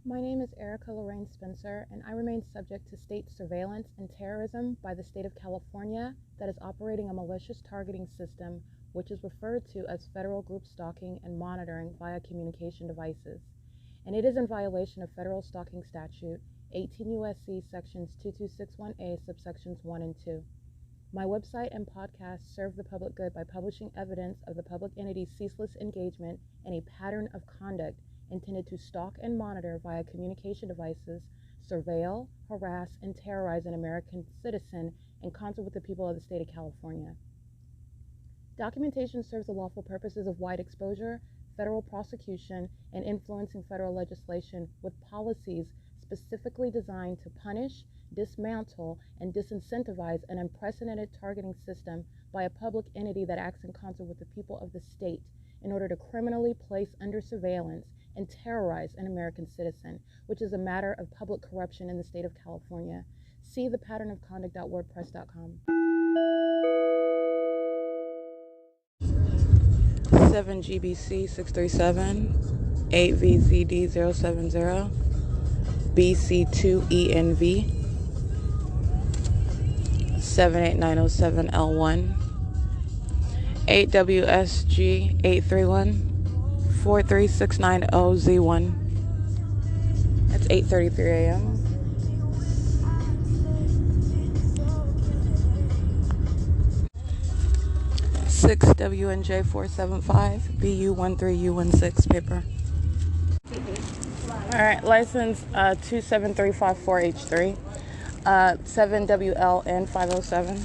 My name is Erica Lorraine Spencer, and I remain subject to state surveillance and terrorism by the state of California that is operating a malicious targeting system which is referred to as federal group stalking and monitoring via communication devices. And it is in violation of federal stalking statute 18 U.S.C. sections 2261A subsections 1 and 2. My website and podcast serve the public good by publishing evidence of the public entity's ceaseless engagement in a pattern of conduct intended to stalk and monitor via communication devices, surveil, harass, and terrorize an American citizen in concert with the people of the state of California. Documentation serves the lawful purposes of wide exposure, federal prosecution, and influencing federal legislation with policies specifically designed to punish, dismantle, and disincentivize an unprecedented targeting system by a public entity that acts in concert with the people of the state in order to criminally place under surveillance and terrorize an American citizen, which is a matter of public corruption in the state of California. See thepatternofconduct.wordpress.com. 7GBC 637, 8VZD 070, BC2ENV 78907L1, 8WSG 831, 43690Z1. That's 8:33 a.m. Six WNJ 475 BU13U16 paper. All right, license 27354H3, 7WLN 507.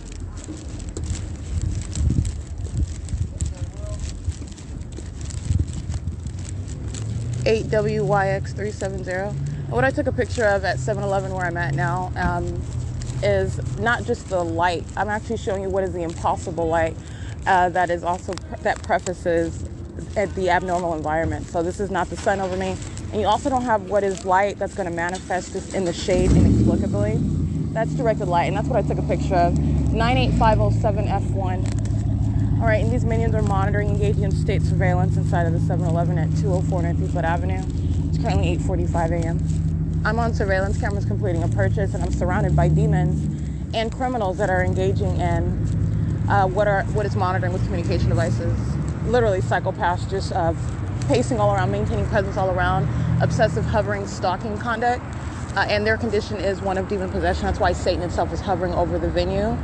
$8WYX370. What I took a picture of at 7-Eleven where I'm at now is not just the light. I'm actually showing you what is the impossible light that is also that prefaces at the abnormal environment. So this is not the sun over me, and you also don't have what is light that's going to manifest just in the shade inexplicably. That's directed light, and that's what I took a picture of. 98507F1. All right, and these minions are monitoring, engaging in state surveillance inside of the 7-Eleven at 204 North Euclid Avenue. It's currently 8:45 a.m. I'm on surveillance cameras completing a purchase, and I'm surrounded by demons and criminals that are engaging in what is monitoring with communication devices. Literally psychopaths just pacing all around, maintaining presence all around, obsessive hovering, stalking conduct, and their condition is one of demon possession. That's why Satan itself is hovering over the venue,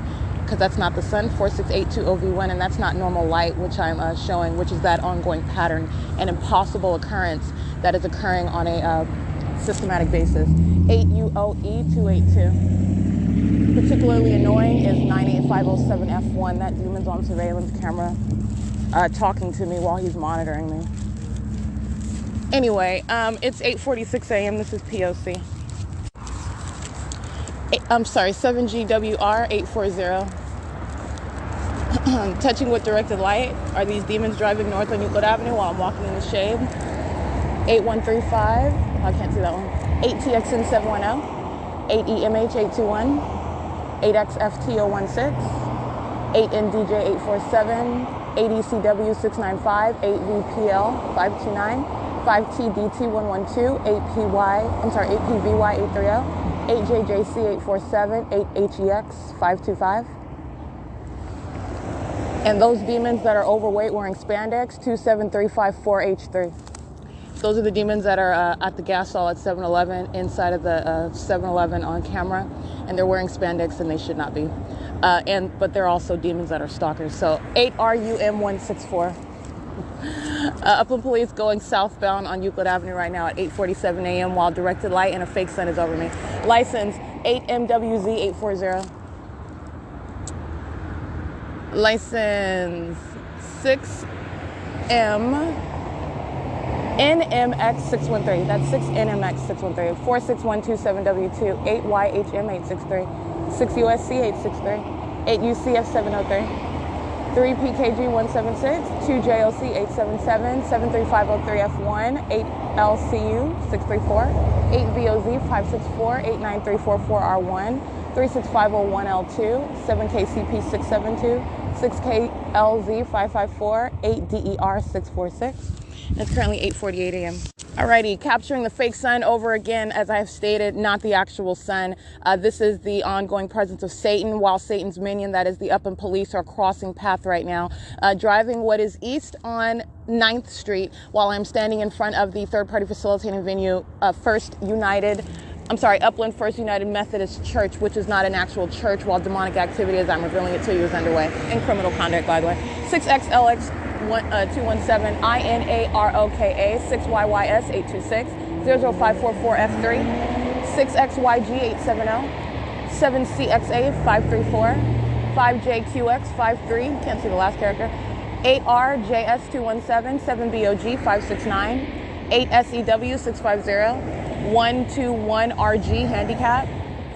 because that's not the sun, 46820V1, and that's not normal light, which I'm showing, which is that ongoing pattern, an impossible occurrence that is occurring on a systematic basis. 8UOE282. Particularly annoying is 98507F1. That demon's on surveillance camera talking to me while he's monitoring me. Anyway, it's 8:46 a.m. This is P.O.C. I'm sorry, 7GWR 840. Touching with directed light. Are these demons driving north on Euclid Avenue while I'm walking in the shade? 8135. I can't see that one. 8TXN 710. 8EMH 821. 8XFTO16. 8NDJ 847. 8ECW 695. 8VPL 529. 5TDT 112. 8PVY 830. 8JJC 847, 8HEX 525. And those demons that are overweight wearing spandex, 27354H3. Those are the demons that are at the gas stall at 7-Eleven, inside of the 7-Eleven on camera, and they're wearing spandex and they should not be. But they're also demons that are stalkers. So 8RUM164. Upland Police going southbound on Euclid Avenue right now at 8:47 a.m. while directed light and a fake sun is over me. License 8MWZ840. License 6MNMX613. That's 6NMX613. 46127W2. 8YHM863. 6U.S.C. 863. 8UCF703. 3PKG176, 2JOC 877, 73503F1, 8LCU 634, 8VOZ 564, 89344R1, 36501L2, 7KCP 672, 6KLZ 554, 8DER 646. And it's currently 8:48 a.m. Alrighty, capturing the fake sun over again, as I have stated, not the actual sun. This is the ongoing presence of Satan, while Satan's minion, that is the Upland Police, are crossing path right now, driving what is east on 9th Street, while I'm standing in front of the third-party facilitating venue, Upland First United Methodist Church, which is not an actual church, while demonic activity, as I'm revealing it to you, is underway, and criminal conduct, by the way. 6XLX 217 INAROKA 6YYS 826 00544F3 6XYG 870 7CXA 534 5JQX 53, can't see the last character, 8RJS 217 7BOG 569 8SEW 650 121RG handicap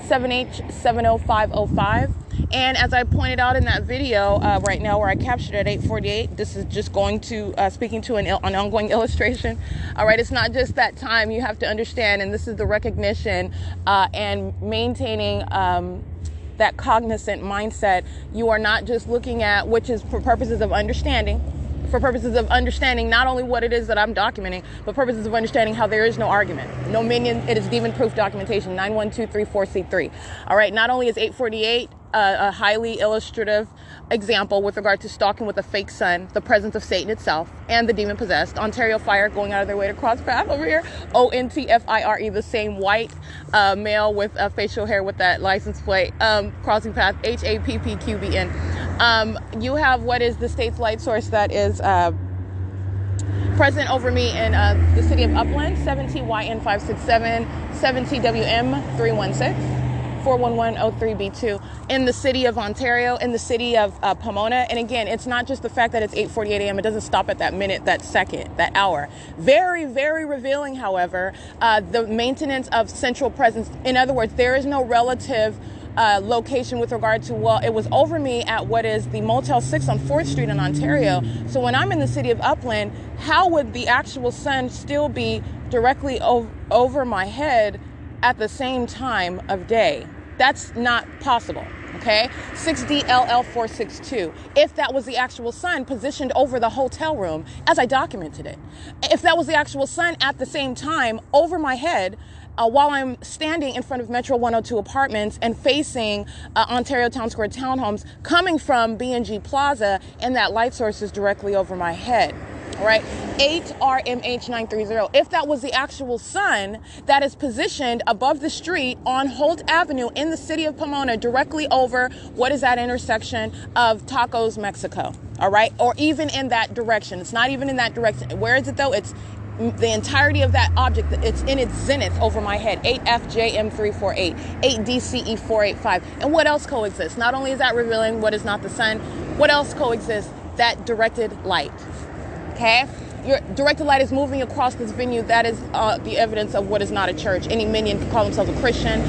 7H 70505. And as I pointed out in that video right now, where I captured at 8:48, this is just going to speaking to an ongoing illustration. All right, it's not just that time. You have to understand, and this is the recognition and maintaining that cognizant mindset. You are not just looking at, which is for purposes of understanding. For purposes of understanding not only what it is that I'm documenting, but purposes of understanding how there is no argument, no minion. It is demon-proof documentation, 91234C3. All right, not only is 848 a highly illustrative example with regard to stalking with a fake sun, the presence of Satan itself, and the demon-possessed. Ontario Fire going out of their way to cross path over here. ONTFIRE, the same white male with facial hair with that license plate, crossing path, HAPPQBN. You have what is the state's light source that is present over me in the city of Upland, 7TYN567, 7TWM316. 41103B2 in the city of Ontario, in the city of Pomona. And again, it's not just the fact that it's 8:48 a.m. It doesn't stop at that minute, that second, that hour. Very, very revealing, however, the maintenance of central presence. In other words, there is no relative location with regard to, well, it was over me at what is the Motel 6 on 4th Street in Ontario. So when I'm in the city of Upland, how would the actual sun still be directly over my head at the same time of day? That's not possible, okay? 6DLL462. If that was the actual sun positioned over the hotel room, as I documented it, if that was the actual sun at the same time over my head, while I'm standing in front of Metro 102 apartments and facing Ontario Town Square townhomes coming from B&G Plaza, and that light source is directly over my head. All right, 8RMH930. If that was the actual sun that is positioned above the street on Holt Avenue in the city of Pomona, directly over what is that intersection of Tacos, Mexico, all right, or even in that direction. It's not even in that direction. Where is it though? It's the entirety of that object. It's in its zenith over my head. 8FJM348, 8DCE485. And what else coexists? Not only is that revealing what is not the sun, what else coexists? That directed light. Okay? Your directed light is moving across this venue. That is the evidence of what is not a church. Any minion can call themselves a Christian.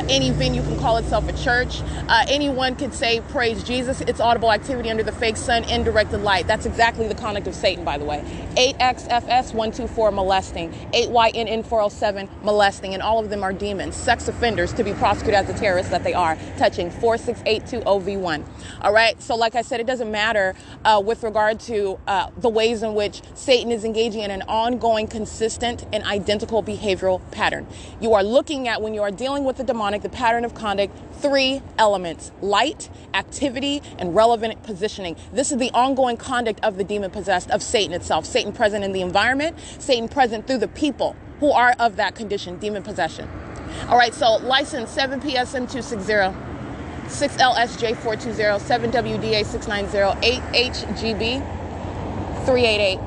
Any venue can call itself a church. Anyone could say, praise Jesus. It's audible activity under the fake sun in directed light. That's exactly the conduct of Satan, by the way. 8XFS124, molesting. 8YNN407, molesting. And all of them are demons, sex offenders, to be prosecuted as the terrorists that they are, touching 46820V1. All right? So like I said, it doesn't matter with regard to the ways in which Satan is engaging in an ongoing, consistent, and identical behavioral pattern. You are looking at, when you are dealing with the demonic, the pattern of conduct, 3 elements: light, activity, and relevant positioning. This is the ongoing conduct of the demon-possessed, of Satan itself. Satan present in the environment, Satan present through the people who are of that condition, demon possession. All right, so license 7PSM260, 6LSJ420, 7WDA690, 8HGB 388,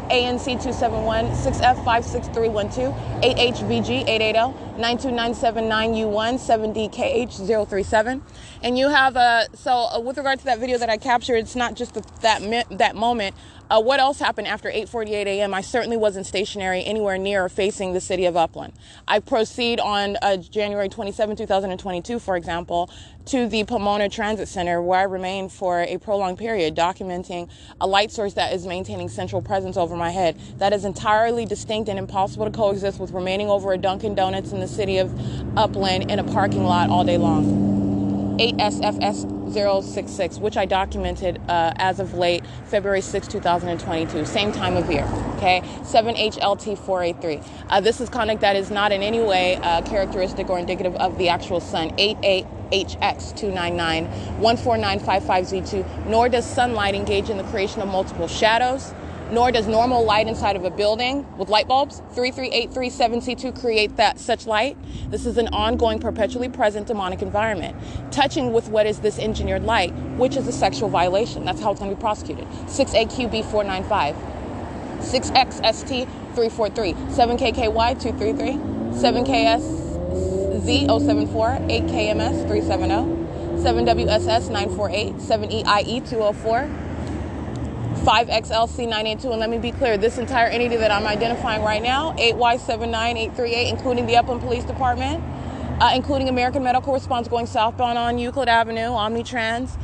8ANC271, 6F56312, 8HVG 880, 92979U1, 7DKH037. And you have with regard to that video that I captured, it's not just that moment. What else happened after 8:48 a.m.? I certainly wasn't stationary anywhere near or facing the city of Upland. I proceed on January 27, 2022, for example, to the Pomona Transit Center, where I remained for a prolonged period, documenting a light source that is maintaining central presence over my head. That is entirely distinct and impossible to coexist with remaining over a Dunkin' Donuts in the city of Upland in a parking lot all day long. 8SFS066, which I documented as of late, February 6, 2022, same time of year, okay? 7HLT483. This is conduct that is not in any way characteristic or indicative of the actual sun. 88HX299149555Z2, nor does sunlight engage in the creation of multiple shadows, nor does normal light inside of a building with light bulbs, 33837C2, create such light. This is an ongoing, perpetually present demonic environment. Touching with what is this engineered light, which is a sexual violation. That's how it's going to be prosecuted. 6AQB495, 6XST343, 7KKY233, 7KSZ074, 8KMS370, 7WSS948, 7EIE204, 5XLC982, and let me be clear, this entire entity that I'm identifying right now, 8Y79838, including the Upland Police Department, including American Medical Response going southbound on Euclid Avenue, Omnitrans,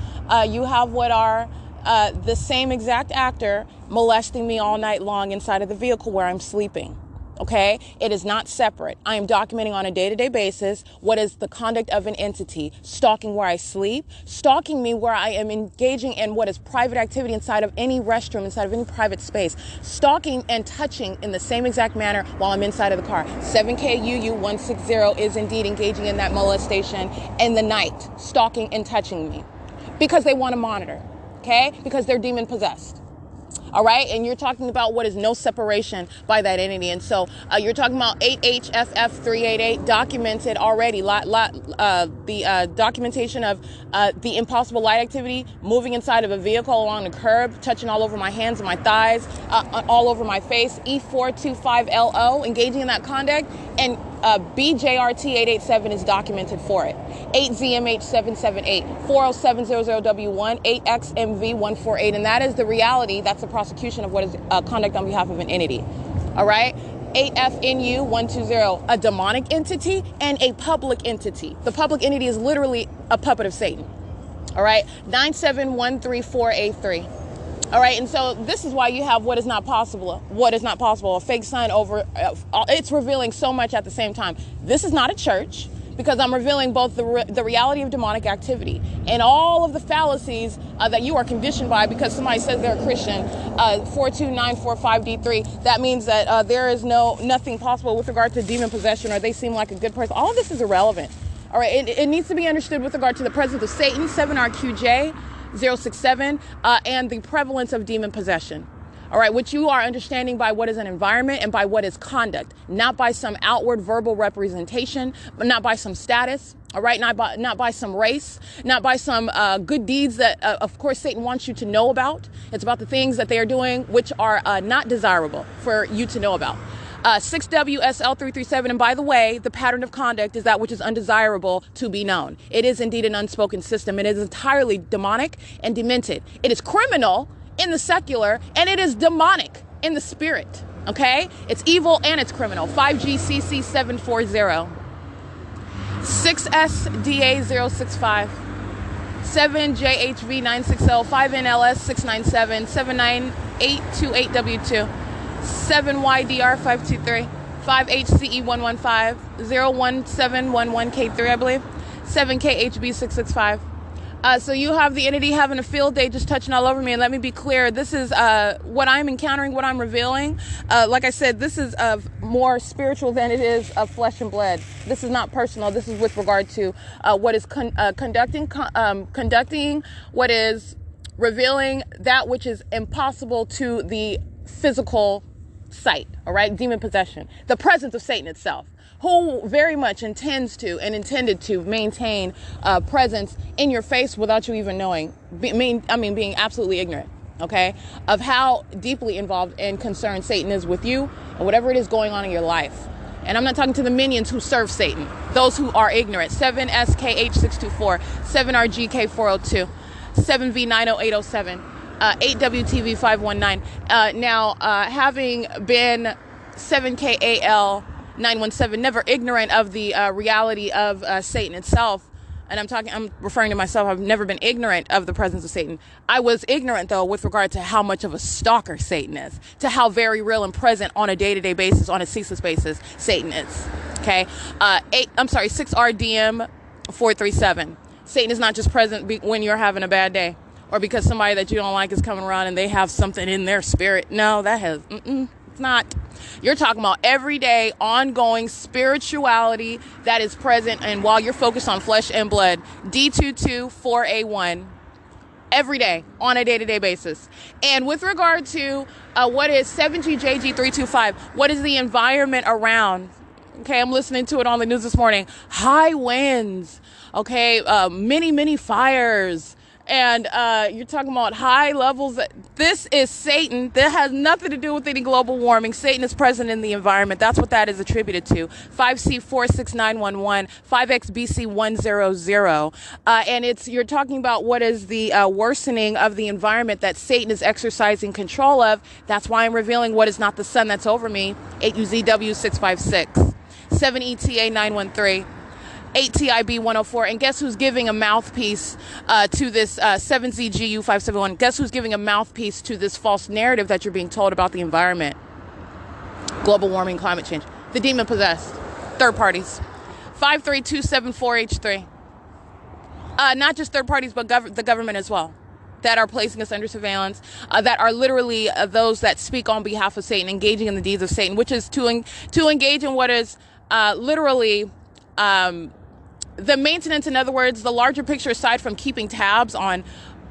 you have what are the same exact actor molesting me all night long inside of the vehicle where I'm sleeping. Okay, it is not separate. I am documenting on a day-to-day basis what is the conduct of an entity, stalking where I sleep, stalking me where I am engaging in what is private activity inside of any restroom, inside of any private space, stalking and touching in the same exact manner while I'm inside of the car. 7KUU160 is indeed engaging in that molestation in the night, stalking and touching me because they want to monitor, okay, because they're demon possessed. All right, and you're talking about what is no separation by that entity. And so you're talking about 8HFF388 documented already, the documentation of the impossible light activity, moving inside of a vehicle along the curb, touching all over my hands and my thighs, all over my face, E425LO, engaging in that conduct, and BJRT887 is documented for it. 8ZMH778, 40700W1, 8XMV148, and that is the reality. That's the prosecution of what is conduct on behalf of an entity. All right? 8FNU120, a demonic entity and a public entity. The public entity is literally a puppet of Satan. All right? 97134883. All right, and so this is why you have what is not possible. What is not possible? A fake sun over. It's revealing so much at the same time. This is not a church because I'm revealing both the reality of demonic activity and all of the fallacies that you are conditioned by because somebody says they're a Christian. 42945D3. That means that there is nothing possible with regard to demon possession, or they seem like a good person. All of this is irrelevant. All right, it needs to be understood with regard to the presence of Satan, 7RQJ. 067, and the prevalence of demon possession. All right, which you are understanding by what is an environment and by what is conduct, not by some outward verbal representation, but not by some status. All right, not by some race, not by some good deeds that, of course, Satan wants you to know about. It's about the things that they are doing which are not desirable for you to know about. 6WSL337, and by the way, the pattern of conduct is that which is undesirable to be known. It is indeed an unspoken system. It is entirely demonic and demented. It is criminal in the secular, and it is demonic in the spirit, okay? It's evil and it's criminal. 5GCC740, 6SDA065, 7JHV960, 5NLS697, 79828W2, 7YDR523, 5HCE115, 01711K3, I believe, 7KHB665. So you have the entity having a field day just touching all over me. And let me be clear, this is what I'm encountering, what I'm revealing. Like I said, this is more spiritual than it is of flesh and blood. This is not personal. This is with regard to what is conducting, what is revealing that which is impossible to the physical sight, all right? Demon possession, the presence of Satan itself, who very much intends to and intended to maintain presence in your face without you even knowing, being absolutely ignorant, okay, of how deeply involved and concerned Satan is with you or whatever it is going on in your life. And I'm not talking to the minions who serve Satan, those who are ignorant. 7SKH624, 7RGK402, 7V90807, 8WTV519. Now, having been 7KAL917, never ignorant of the reality of Satan itself, and I'm referring to myself, I've never been ignorant of the presence of Satan. I was ignorant, though, with regard to how much of a stalker Satan is, to how very real and present on a day-to-day basis, on a ceaseless basis, Satan is. Okay? 6RDM437. Satan is not just present when you're having a bad day, or because somebody that you don't like is coming around and they have something in their spirit. No, that has, it's not. You're talking about everyday, ongoing spirituality that is present, and while you're focused on flesh and blood, D224A1, every day, on a day-to-day basis. And with regard to what is 7GJG325, what is the environment around? Okay, I'm listening to it on the news this morning. High winds, okay, many fires. And you're talking about high levels. This is Satan. That has nothing to do with any global warming. Satan is present in the environment. That's what that is attributed to. 5C46911, 5XBC100. And you're talking about what is the worsening of the environment that Satan is exercising control of. That's why I'm revealing what is not the sun that's over me. 8UZW656, 7ETA913. 8TIB104, and guess who's giving a mouthpiece to this 7ZGU571? Guess who's giving a mouthpiece to this false narrative that you're being told about the environment? Global warming, climate change. The demon-possessed. Third parties. 53274H3. Not just third parties, but the government as well, that are placing us under surveillance, that are literally those that speak on behalf of Satan, engaging in the deeds of Satan, which is to engage in what is literally... the maintenance, in other words, the larger picture, aside from keeping tabs on,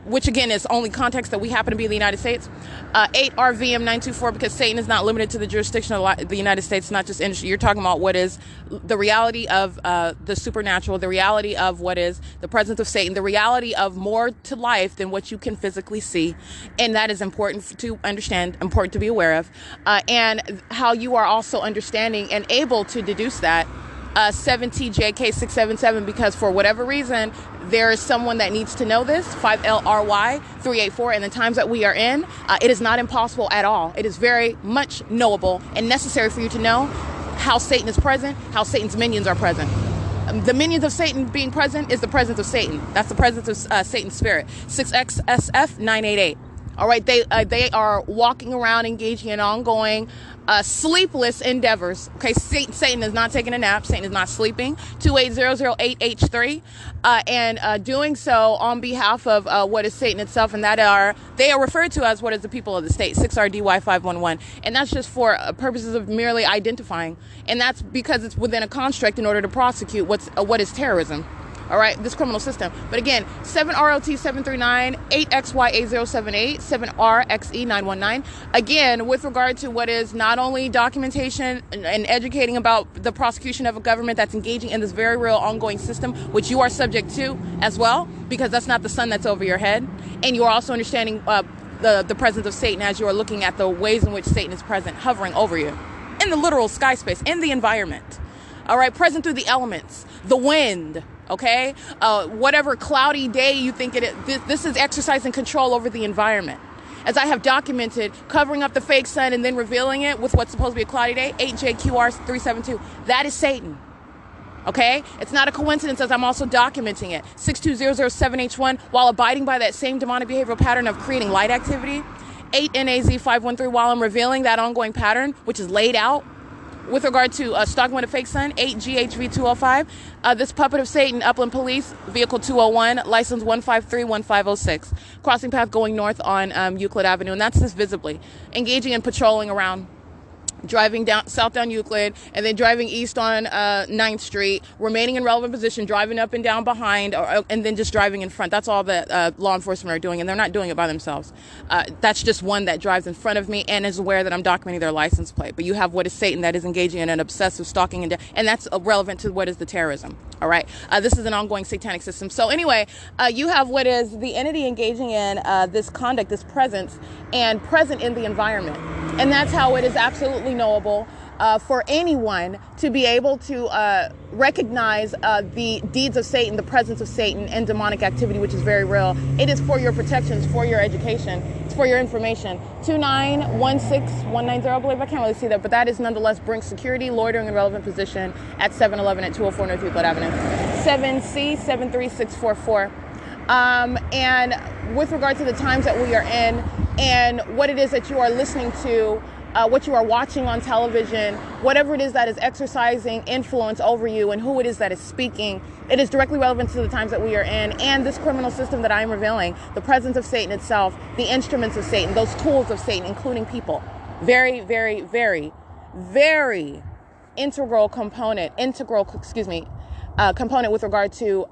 which again is only context that we happen to be in the United States, 8RVM924, because Satan is not limited to the jurisdiction of the United States, not just industry. You're talking about what is the reality of the supernatural, the reality of what is the presence of Satan, the reality of more to life than what you can physically see. And that is important to understand, important to be aware of, and how you are also understanding and able to deduce that. 7TJK677, because for whatever reason, there is someone that needs to know this. 5LRY384, and the times that we are in, it is not impossible at all. It is very much knowable and necessary for you to know how Satan is present, how Satan's minions are present. The minions of Satan being present is the presence of Satan. That's the presence of Satan's spirit. 6XSF988. All right, they are walking around, engaging in ongoing sleepless endeavors. Okay, Satan is not taking a nap. Satan is not sleeping. 28008H3, and doing so on behalf of what is Satan itself, and they are referred to as what is the people of the state. 6RDY511, and that's just for purposes of merely identifying, and that's because it's within a construct in order to prosecute what is terrorism. All right, this criminal system. But again, 7RLT739, 8XYA078, 7RXE919. Again, with regard to what is not only documentation and educating about the prosecution of a government that's engaging in this very real ongoing system, which you are subject to as well, because that's not the sun that's over your head. And you are also understanding the presence of Satan as you are looking at the ways in which Satan is present, hovering over you in the literal sky space, in the environment. All right, present through the elements, the wind. Okay, whatever cloudy day you think it is, this is exercising control over the environment. As I have documented, covering up the fake sun and then revealing it with what's supposed to be a cloudy day, 8JQR372. That is Satan. Okay, it's not a coincidence as I'm also documenting it. 62007H1, while abiding by that same demonic behavioral pattern of creating light activity. 8NAZ513, while I'm revealing that ongoing pattern, which is laid out. With regard to stalking with a fake sun, 8GHV205, this puppet of Satan, Upland Police, vehicle 201, license 1531506, crossing path going north on Euclid Avenue, and that's just visibly engaging and patrolling around, driving south down Euclid, and then driving east on 9th Street, remaining in relevant position, driving up and down behind, and then just driving in front. That's all that law enforcement are doing, and they're not doing it by themselves. That's just one that drives in front of me and is aware that I'm documenting their license plate. But you have what is Satan that is engaging in an obsessive stalking, and that's relevant to what is the terrorism. All right, this is an ongoing satanic system. So anyway, you have what is the entity engaging in this conduct, this presence, and present in the environment. And that's how it is absolutely knowable for anyone to be able to recognize the deeds of Satan, the presence of Satan, and demonic activity, which is very real. It is for your protection, it's for your education, it's for your information. 2916190, I believe. I can't really see that, but that is nonetheless Brink Security, loitering in relevant position at 711 at 204 North Euclid Avenue. 7C73644. And with regard to the times that we are in and what it is that you are listening to what you are watching on television, whatever it is that is exercising influence over you and who it is that is speaking. It is directly relevant to the times that we are in, and this criminal system that I am revealing, the presence of Satan itself, the instruments of Satan, those tools of Satan, including people. Very, very, very, very integral component with regard to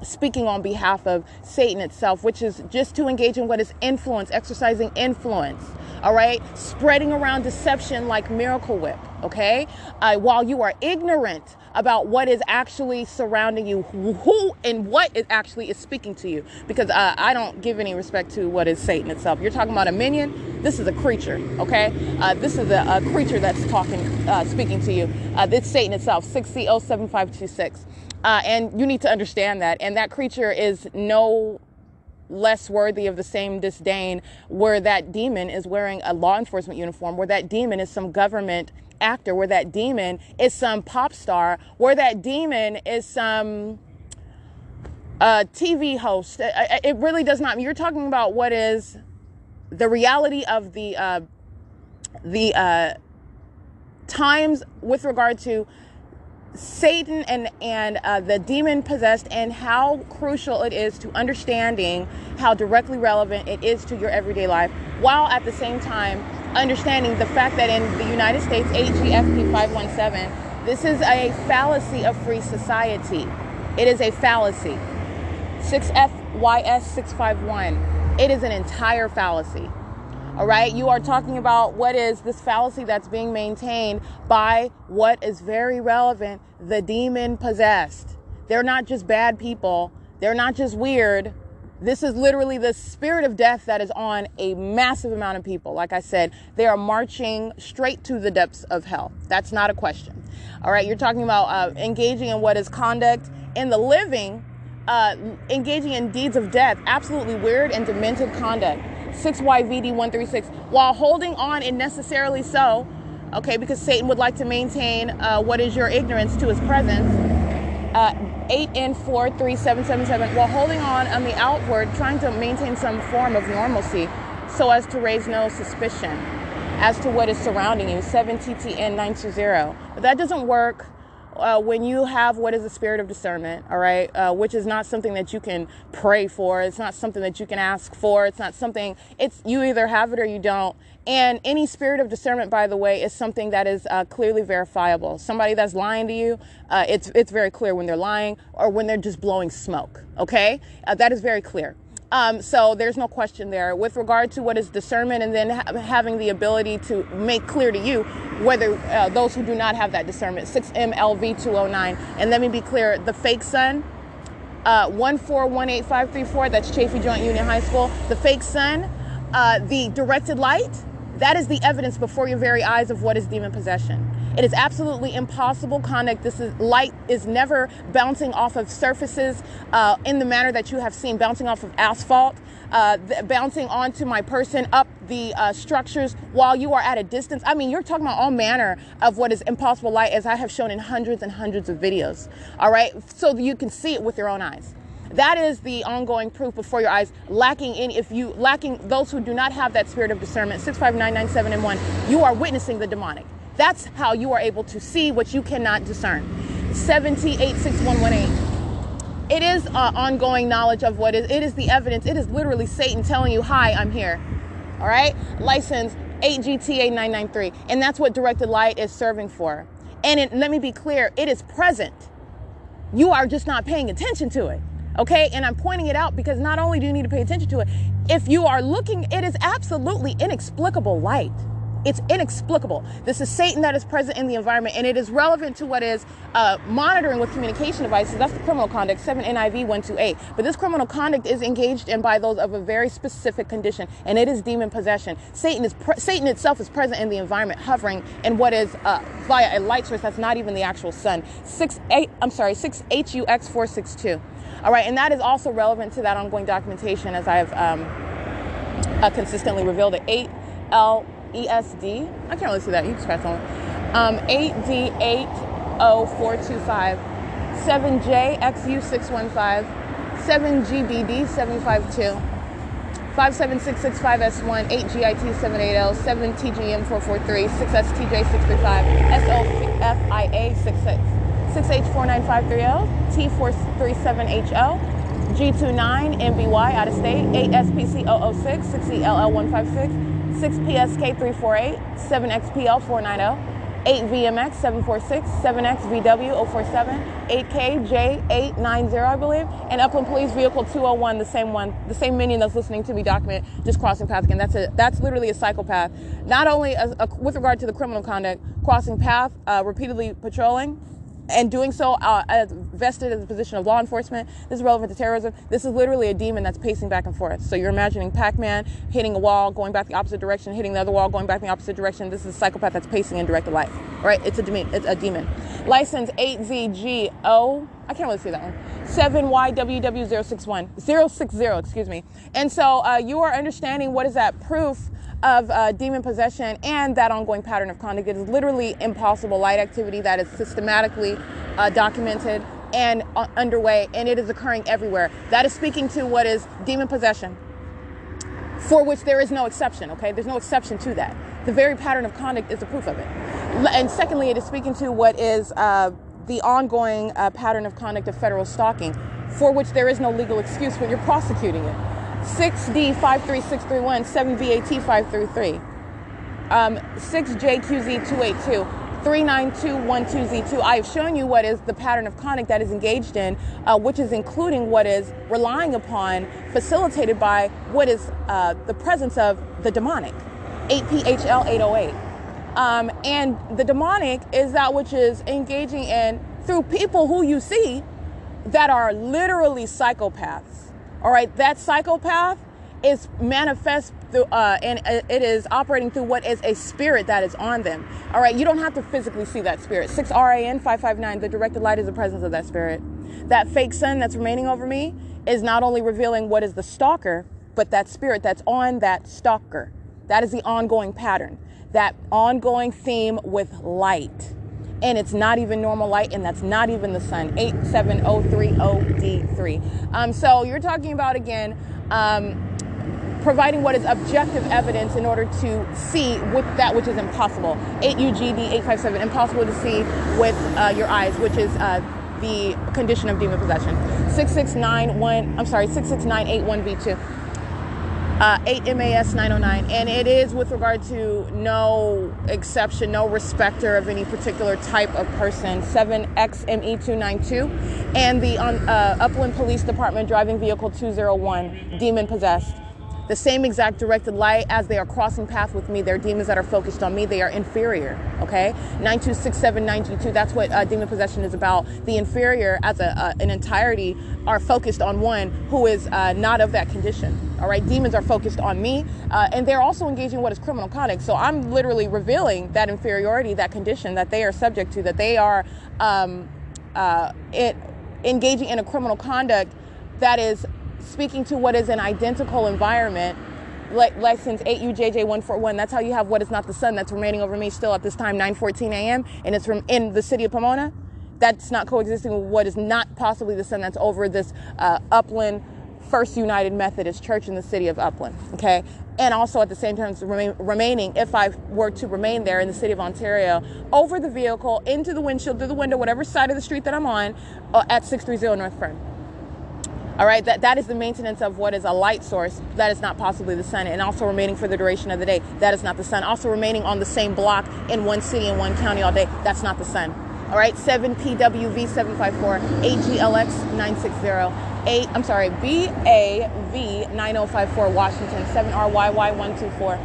speaking on behalf of Satan itself, which is just to engage in what is influence, exercising influence, all right? Spreading around deception like Miracle Whip, okay? While you are ignorant about what is actually surrounding you, who and what it actually is speaking to you. Because I don't give any respect to what is Satan itself. You're talking about a minion. This is a creature, okay? This is a creature that's talking, speaking to you. This Satan itself, 6C07526. And you need to understand that. And that creature is no less worthy of the same disdain where that demon is wearing a law enforcement uniform, where that demon is some government actor, where that demon is some pop star, where that demon is some TV host. It really does not. You're talking about what is the reality of the times with regard to Satan and the demon possessed, and how crucial it is to understanding how directly relevant it is to your everyday life, while at the same time understanding the fact that in the United States, AGFP 517, this is a fallacy of free society. It is a fallacy. 6FYS 651. It is an entire fallacy. All right, you are talking about what is this fallacy that's being maintained by what is very relevant, the demon possessed. They're not just bad people. They're not just weird. This is literally the spirit of death that is on a massive amount of people. Like I said, they are marching straight to the depths of hell. That's not a question. All right, you're talking about engaging in what is conduct in the living, engaging in deeds of death, absolutely weird and demented conduct. 6YVD136, while holding on, and necessarily so, okay, because Satan would like to maintain what is your ignorance to his presence. 8N43777, while holding on the outward, trying to maintain some form of normalcy so as to raise no suspicion as to what is surrounding you. 7TTN920. But that doesn't work when you have what is the spirit of discernment, all right, which is not something that you can pray for. It's not something that you can ask for. It's not something, you either have it or you don't. And any spirit of discernment, by the way, is something that is clearly verifiable. Somebody that's lying to you, it's very clear when they're lying or when they're just blowing smoke, okay? That is very clear. So there's no question there. With regard to what is discernment, and then having the ability to make clear to you whether those who do not have that discernment, 6MLV209. And let me be clear, the fake sun, 1418534, that's Chaffee Joint Union High School. The fake sun, the directed light, that is the evidence before your very eyes of what is demon possession. It is absolutely impossible conduct. Light is never bouncing off of surfaces in the manner that you have seen, bouncing off of asphalt, bouncing onto my person, up the structures while you are at a distance. I mean, you're talking about all manner of what is impossible light, as I have shown in hundreds and hundreds of videos. All right, so you can see it with your own eyes. That is the ongoing proof before your eyes. Lacking those who do not have that spirit of discernment, 65997 and 1, you are witnessing the demonic. That's how you are able to see what you cannot discern. 7T86118. It is ongoing knowledge of what is. It is the evidence. It is literally Satan telling you, "Hi, I'm here." All right. License 8GTA993, and that's what directed light is serving for. And let me be clear, it is present. You are just not paying attention to it. Okay, and I'm pointing it out because not only do you need to pay attention to it, if you are looking, it is absolutely inexplicable light. It's inexplicable. This is Satan that is present in the environment, and it is relevant to what is monitoring with communication devices. That's the criminal conduct, 7NIV128. But this criminal conduct is engaged in by those of a very specific condition, and it is demon possession. Satan itself is present in the environment, hovering in what is via a light source that's not even the actual sun. 6HUX462. All right, and that is also relevant to that ongoing documentation, as I have consistently revealed it. 8LESD. I can't really see that. You can scratch on it. 8D80425. 7JXU615. 7GBD752. 57665S1, 8GIT78L, 7TGM443, 6STJ635, SOFIA66, 6H49530, T437HL, G29MBY out of state, 8SPC006, 6ELL156, 6PSK348, 7XPL490, 8VMX746, 7XVW047, 8KJ890, I believe, and Upland Police Vehicle 201, the same minion that's listening to me document, just crossing path again. That's literally a psychopath. Not only with regard to the criminal conduct, crossing path, repeatedly patrolling, and doing so vested in the position of law enforcement. This is relevant to terrorism. This is literally a demon that's pacing back and forth. So you're imagining Pac-Man hitting a wall, going back the opposite direction, hitting the other wall, going back the opposite direction. This is a psychopath that's pacing in directed life. Right? It's a demon. It's a demon. License 8ZGO. I can't really see that one. 7YWW060, excuse me. And so you are understanding what is that proof of demon possession and that ongoing pattern of conduct. It is literally impossible light activity that is systematically documented and underway, and it is occurring everywhere. That is speaking to what is demon possession, for which there is no exception, okay? There's no exception to that. The very pattern of conduct is the proof of it. And secondly, it is speaking to what is the ongoing pattern of conduct of federal stalking, for which there is no legal excuse when you're prosecuting it. 6D53631, 7VAT533, 6JQZ282, 39212Z2. I have shown you what is the pattern of conduct that is engaged in, which is including what is relying upon, facilitated by what is the presence of the demonic, 8PHL808. And the demonic is that which is engaging in through people who you see that are literally psychopaths. All right, that psychopath is manifest through, and it is operating through what is a spirit that is on them. All right, you don't have to physically see that spirit. 6RAN559, the directed light is the presence of that spirit. That fake sun that's remaining over me is not only revealing what is the stalker, but that spirit that's on that stalker. That is the ongoing pattern, that ongoing theme with light. And it's not even normal light, and that's not even the sun. 87030D3. So you're talking about, again, providing what is objective evidence in order to see with that which is impossible. 8UGD857, impossible to see with your eyes, which is the condition of demon possession. 66981V2. 8MAS909, and it is with regard to no exception, no respecter of any particular type of person. 7XME292, and the Upland Police Department driving vehicle 201, demon possessed. The same exact directed light as they are crossing path with me. They're demons that are focused on me. They are inferior, okay? 92679G2, that's what demon possession is about. The inferior as an entirety are focused on one who is not of that condition, all right? Demons are focused on me, and they're also engaging in what is criminal conduct. So I'm literally revealing that inferiority, that condition that they are subject to, that they are engaging in a criminal conduct that is speaking to what is an identical environment, like license 8UJJ141. That's how you have what is not the sun that's remaining over me still at this time, 9:14 a.m. and it's from in the city of Pomona. That's not coexisting with what is not possibly the sun that's over this Upland First United Methodist Church in the city of Upland, okay? And also at the same time remaining, if I were to remain there in the city of Ontario, over the vehicle, into the windshield, through the window, whatever side of the street that I'm on, at 630 North Fern. All right, that is the maintenance of what is a light source that is not possibly the sun, and also remaining for the duration of the day. That is not the sun. Also remaining on the same block in one city and one county all day. That's not the sun. All right, 7PWV754, 8GLX960, BAV9054, Washington, 7RYY124,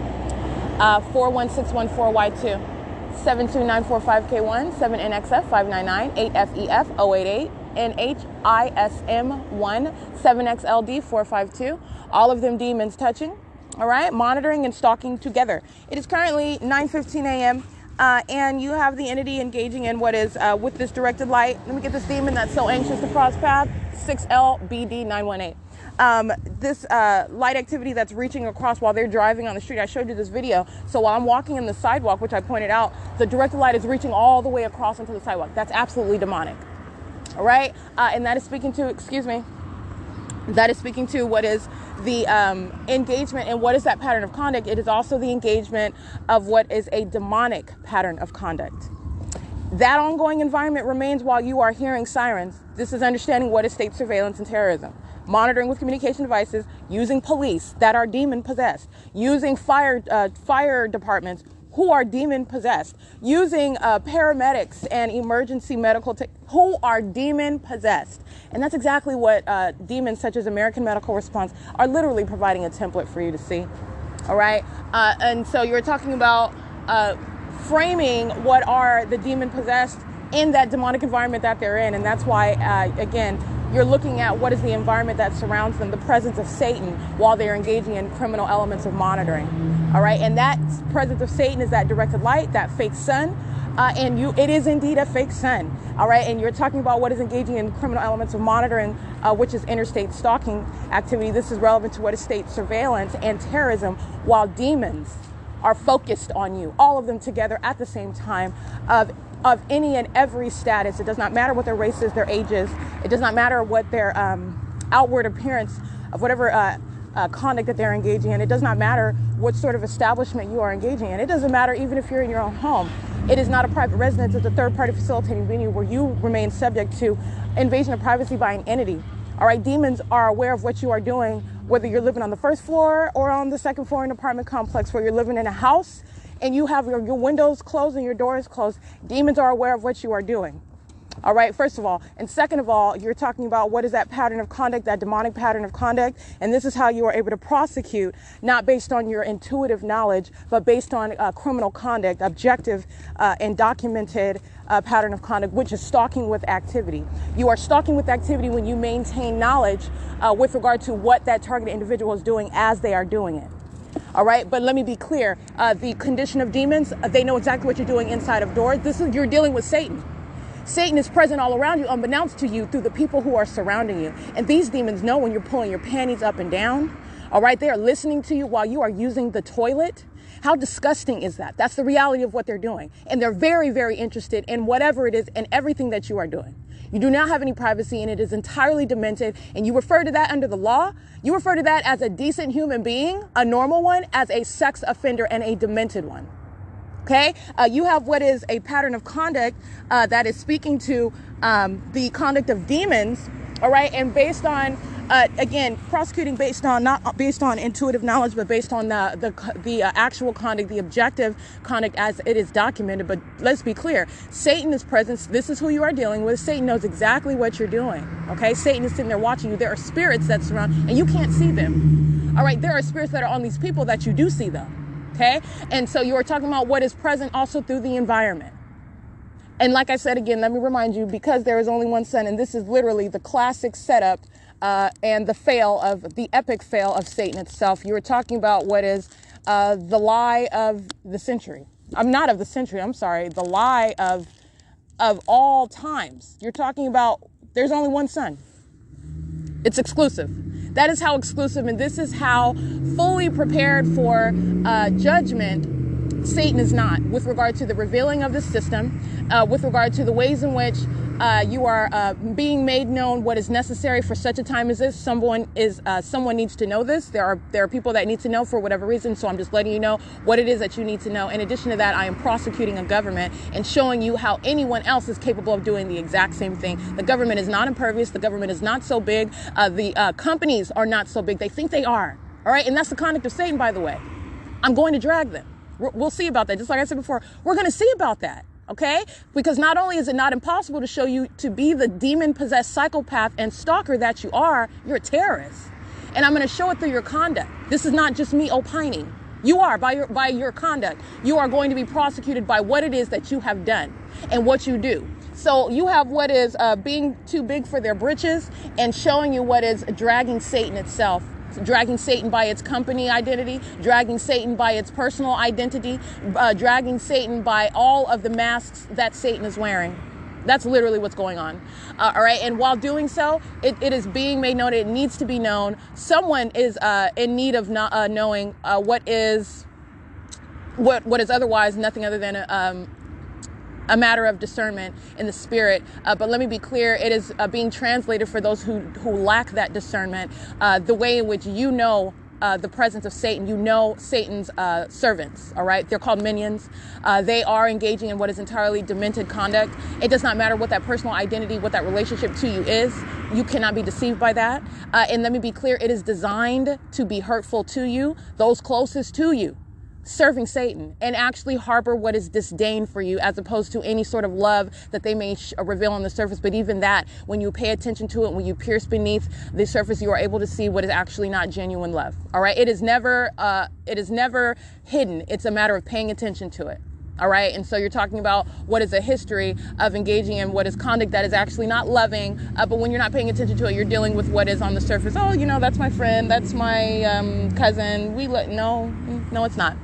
41614Y2, 72945K1, 7NXF599, 8FEF088, NHISM1, 7XLD452, all of them demons touching, all right, monitoring and stalking together. It is currently 9:15 a.m., and you have the entity engaging in what is, with this directed light. Let me get this demon that's so anxious to cross path, 6LBD918. This light activity that's reaching across while they're driving on the street. I showed you this video. So while I'm walking in the sidewalk, which I pointed out, the directed light is reaching all the way across into the sidewalk. That's absolutely demonic. All right, and that is speaking to, excuse me, That is speaking to what is the engagement and what is that pattern of conduct. It is also the engagement of what is a demonic pattern of conduct. That ongoing environment remains while you are hearing sirens. This is understanding what is state surveillance and terrorism. Monitoring with communication devices, using police that are demon possessed, using fire departments who are demon possessed, using paramedics and emergency medical who are demon possessed. And that's exactly what demons such as American Medical Response are literally providing a template for you to see. All right. And so you're talking about framing what are the demon possessed in that demonic environment that they're in. And that's why, again, you're looking at what is the environment that surrounds them, the presence of Satan while they're engaging in criminal elements of monitoring. All right. And that presence of Satan is that directed light, that fake sun. It is indeed a fake sun. All right. And you're talking about what is engaging in criminal elements of monitoring, which is interstate stalking activity. This is relevant to what is state surveillance and terrorism, while demons are focused on you, all of them together at the same time, of any and every status. It does not matter what their race is, their age is. It does not matter what their outward appearance of whatever conduct that they're engaging in. It does not matter what sort of establishment you are engaging in. It doesn't matter even if you're in your own home. It is not a private residence. It's a third-party facilitating venue where you remain subject to invasion of privacy by an entity. All right, demons are aware of what you are doing, whether you're living on the first floor or on the second floor in an apartment complex, where you're living in a house and you have your windows closed and your doors closed. Demons are aware of what you are doing. All right, first of all. And second of all, you're talking about what is that pattern of conduct, that demonic pattern of conduct. And this is how you are able to prosecute, not based on your intuitive knowledge, but based on criminal conduct, objective and documented pattern of conduct, which is stalking with activity. You are stalking with activity when you maintain knowledge with regard to what that targeted individual is doing as they are doing it. All right. But let me be clear. The condition of demons, they know exactly what you're doing inside of doors. You're dealing with Satan. Satan is present all around you, unbeknownst to you, through the people who are surrounding you. And these demons know when you're pulling your panties up and down. All right. They are listening to you while you are using the toilet. How disgusting is that? That's the reality of what they're doing. And they're very, very interested in whatever it is and everything that you are doing. You do not have any privacy, and it is entirely demented. And you refer to that under the law. You refer to that as a decent human being, a normal one, as a sex offender and a demented one. Okay. You have what is a pattern of conduct that is speaking to the conduct of demons. All right. And based on, again, prosecuting based on, not based on intuitive knowledge, but based on the actual conduct, the objective conduct as it is documented. But let's be clear. Satan is present. This is who you are dealing with. Satan knows exactly what you're doing. Okay. Satan is sitting there watching you. There are spirits that surround, and you can't see them. All right. There are spirits that are on these people that you do see them. Okay. And so you are talking about what is present also through the environment. And like I said, again, let me remind you, because there is only one sun, and this is literally the classic setup and the epic fail of Satan itself. You were talking about what is the lie of the century. I'm not of the century. I'm sorry. The lie of all times. You're talking about there's only one sun. It's exclusive. That is how exclusive, and this is how fully prepared for judgment Satan is not, with regard to the revealing of the system, with regard to the ways in which you are being made known what is necessary for such a time as this. Someone needs to know this. There are people that need to know for whatever reason. So I'm just letting you know what it is that you need to know. In addition to that, I am prosecuting a government and showing you how anyone else is capable of doing the exact same thing. The government is not impervious. The government is not so big. The companies are not so big. They think they are. All right. And that's the conduct of Satan, by the way. I'm going to drag them. We'll see about that. Just like I said before, we're going to see about that. Okay, because not only is it not impossible to show you to be the demon-possessed psychopath and stalker that you are, you're a terrorist. And I'm going to show it through your conduct. This is not just me opining. You are, by your conduct, you are going to be prosecuted by what it is that you have done and what you do. So you have what is being too big for their britches, and showing you what is dragging Satan itself. Dragging Satan by its company identity, dragging Satan by its personal identity, dragging Satan by all of the masks that Satan is wearing. That's literally what's going on. All right. And while doing so, it is being made known. It needs to be known. Someone is in need of knowing what is otherwise nothing other than a matter of discernment in the spirit. But let me be clear, it is being translated for those who lack that discernment, the way in which you know the presence of Satan. You know Satan's servants, all right? They're called minions. They are engaging in what is entirely demented conduct. It does not matter what that personal identity, what that relationship to you is. You cannot be deceived by that. And let me be clear, it is designed to be hurtful to you, those closest to you, serving Satan, and actually harbor what is disdain for you, as opposed to any sort of love that they may reveal on the surface. But even that, when you pay attention to it, when you pierce beneath the surface, you are able to see what is actually not genuine love. All right. It is never hidden. It's a matter of paying attention to it. All right. And so you're talking about what is a history of engaging in what is conduct that is actually not loving. But when you're not paying attention to it, you're dealing with what is on the surface. Oh, that's my friend. That's my cousin. No, it's not.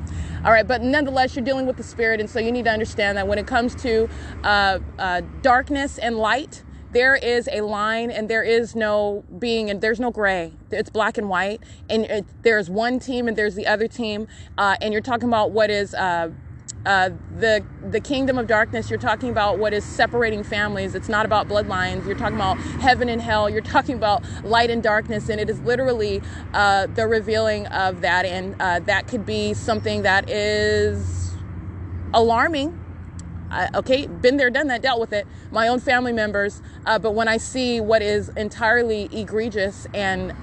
All right. But nonetheless, you're dealing with the spirit. And so you need to understand that when it comes to darkness and light, there is a line, and there is no being, and there's no gray. It's black and white. And there's one team and there's the other team. And you're talking about what is the kingdom of darkness. You're talking about what is separating families. It's not about bloodlines. You're talking about heaven and hell. You're talking about light and darkness, and it is literally the revealing of that. And that could be something that is alarming. Okay, been there, done that, dealt with it. My own family members. But when I see what is entirely egregious and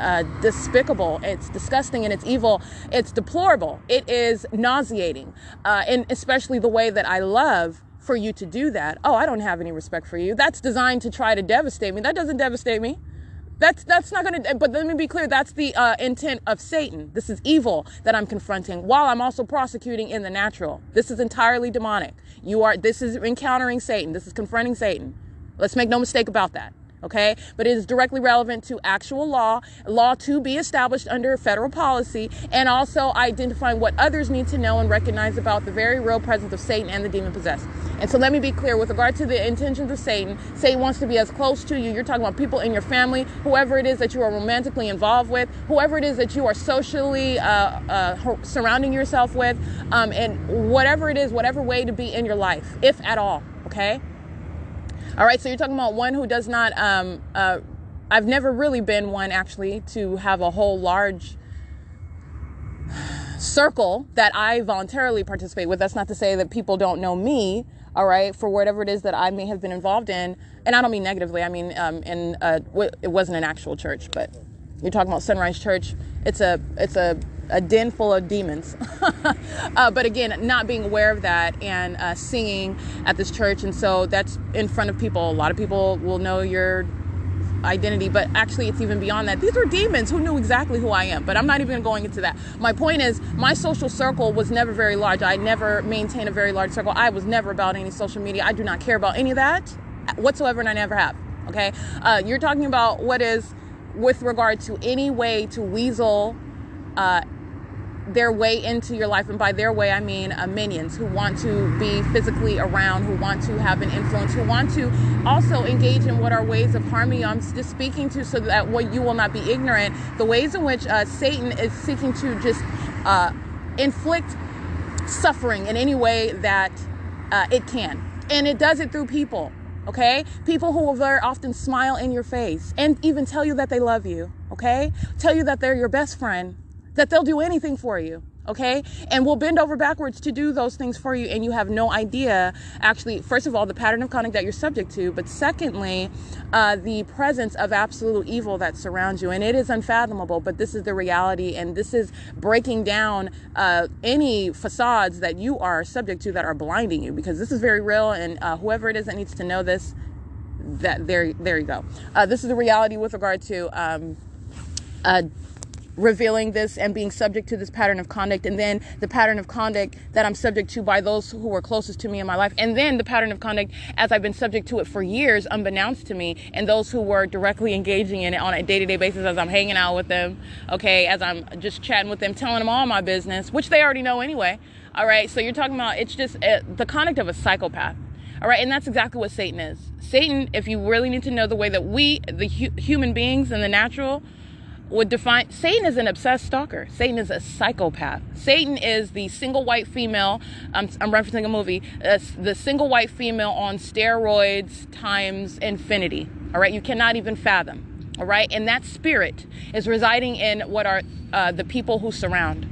despicable, it's disgusting and it's evil, it's deplorable, it is nauseating. And especially the way that I love for you to do that. Oh, I don't have any respect for you. That's designed to try to devastate me. That doesn't devastate me. That's not going to, but let me be clear, that's the intent of Satan. This is evil that I'm confronting, while I'm also prosecuting in the natural. This is entirely demonic. This is encountering Satan. This is confronting Satan. Let's make no mistake about that. Okay, but it is directly relevant to actual law to be established under federal policy, and also identifying what others need to know and recognize about the very real presence of Satan and the demon possessed. And so let me be clear with regard to the intentions of Satan. Satan wants to be as close to you. You're talking about people in your family, whoever it is that you are romantically involved with, whoever it is that you are socially surrounding yourself with, and whatever it is, whatever way to be in your life, if at all. Okay. All right, so you're talking about one who does not, I've never really been one actually to have a whole large circle that I voluntarily participate with. That's not to say that people don't know me, all right, for whatever it is that I may have been involved in. And I don't mean negatively. I mean, it wasn't an actual church, but you're talking about Sunrise Church. It's a den full of demons. But again, not being aware of that and singing at this church. And so that's in front of people. A lot of people will know your identity, but actually it's even beyond that. These are demons who knew exactly who I am, but I'm not even going into that. My point is, my social circle was never very large. I never maintained a very large circle. I was never about any social media. I do not care about any of that whatsoever, and I never have. Okay. You're talking about what is with regard to any way to weasel their way into your life. And by their way, I mean minions who want to be physically around, who want to have an influence, who want to also engage in what are ways of harming you. I'm just speaking to so that what you will not be ignorant, the ways in which Satan is seeking to just inflict suffering in any way that it can. And it does it through people. Okay? People who will very often smile in your face and even tell you that they love you. Okay? Tell you that they're your best friend, that they'll do anything for you. Okay? And will bend over backwards to do those things for you. And you have no idea, actually, first of all, the pattern of conduct that you're subject to. But secondly, the presence of absolute evil that surrounds you. And it is unfathomable, but this is the reality. And this is breaking down any facades that you are subject to that are blinding you, because this is very real. And whoever it is that needs to know this, that there you go. This is the reality with regard to revealing this and being subject to this pattern of conduct, and then the pattern of conduct that I'm subject to by those who are closest to me in my life, and then the pattern of conduct as I've been subject to it for years unbeknownst to me, and those who were directly engaging in it on a day-to-day basis as I'm hanging out with them, okay, as I'm just chatting with them, telling them all my business, which they already know anyway. All right, so you're talking about, it's just the conduct of a psychopath. All right, and that's exactly what Satan is. Satan, if you really need to know the way that we, the human beings in the natural, would define Satan is an obsessed stalker. Satan is a psychopath. Satan is the single white female. I'm referencing a movie. The single white female on steroids times infinity. All right, you cannot even fathom. All right, and that spirit is residing in what are the people who surround,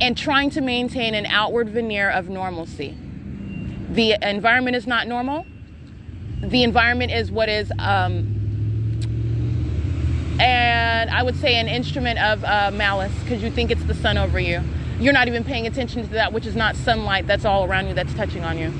and trying to maintain an outward veneer of normalcy. The environment is not normal. The environment is what is, and I would say, an instrument of malice, because you think it's the sun over you. You're not even paying attention to that which is not sunlight that's all around you, that's touching on you.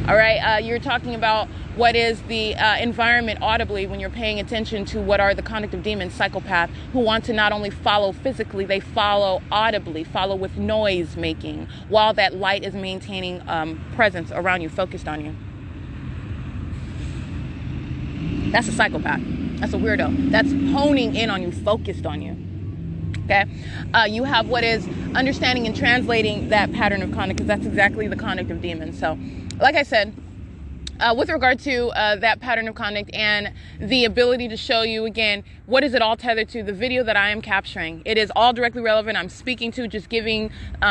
All right, you're talking about what is the environment audibly when you're paying attention to what are the conduct of demons, psychopath, who want to not only follow physically, they follow audibly, follow with noise making, while that light is maintaining presence around you, focused on you. That's a psychopath. That's a weirdo. That's honing in on you, focused on you. Okay? You have what is understanding and translating that pattern of conduct, because that's exactly the conduct of demons. So, like I said, with regard to that pattern of conduct and the ability to show you, again, what is it all tethered to? The video that I am capturing, it is all directly relevant. I'm speaking to, just giving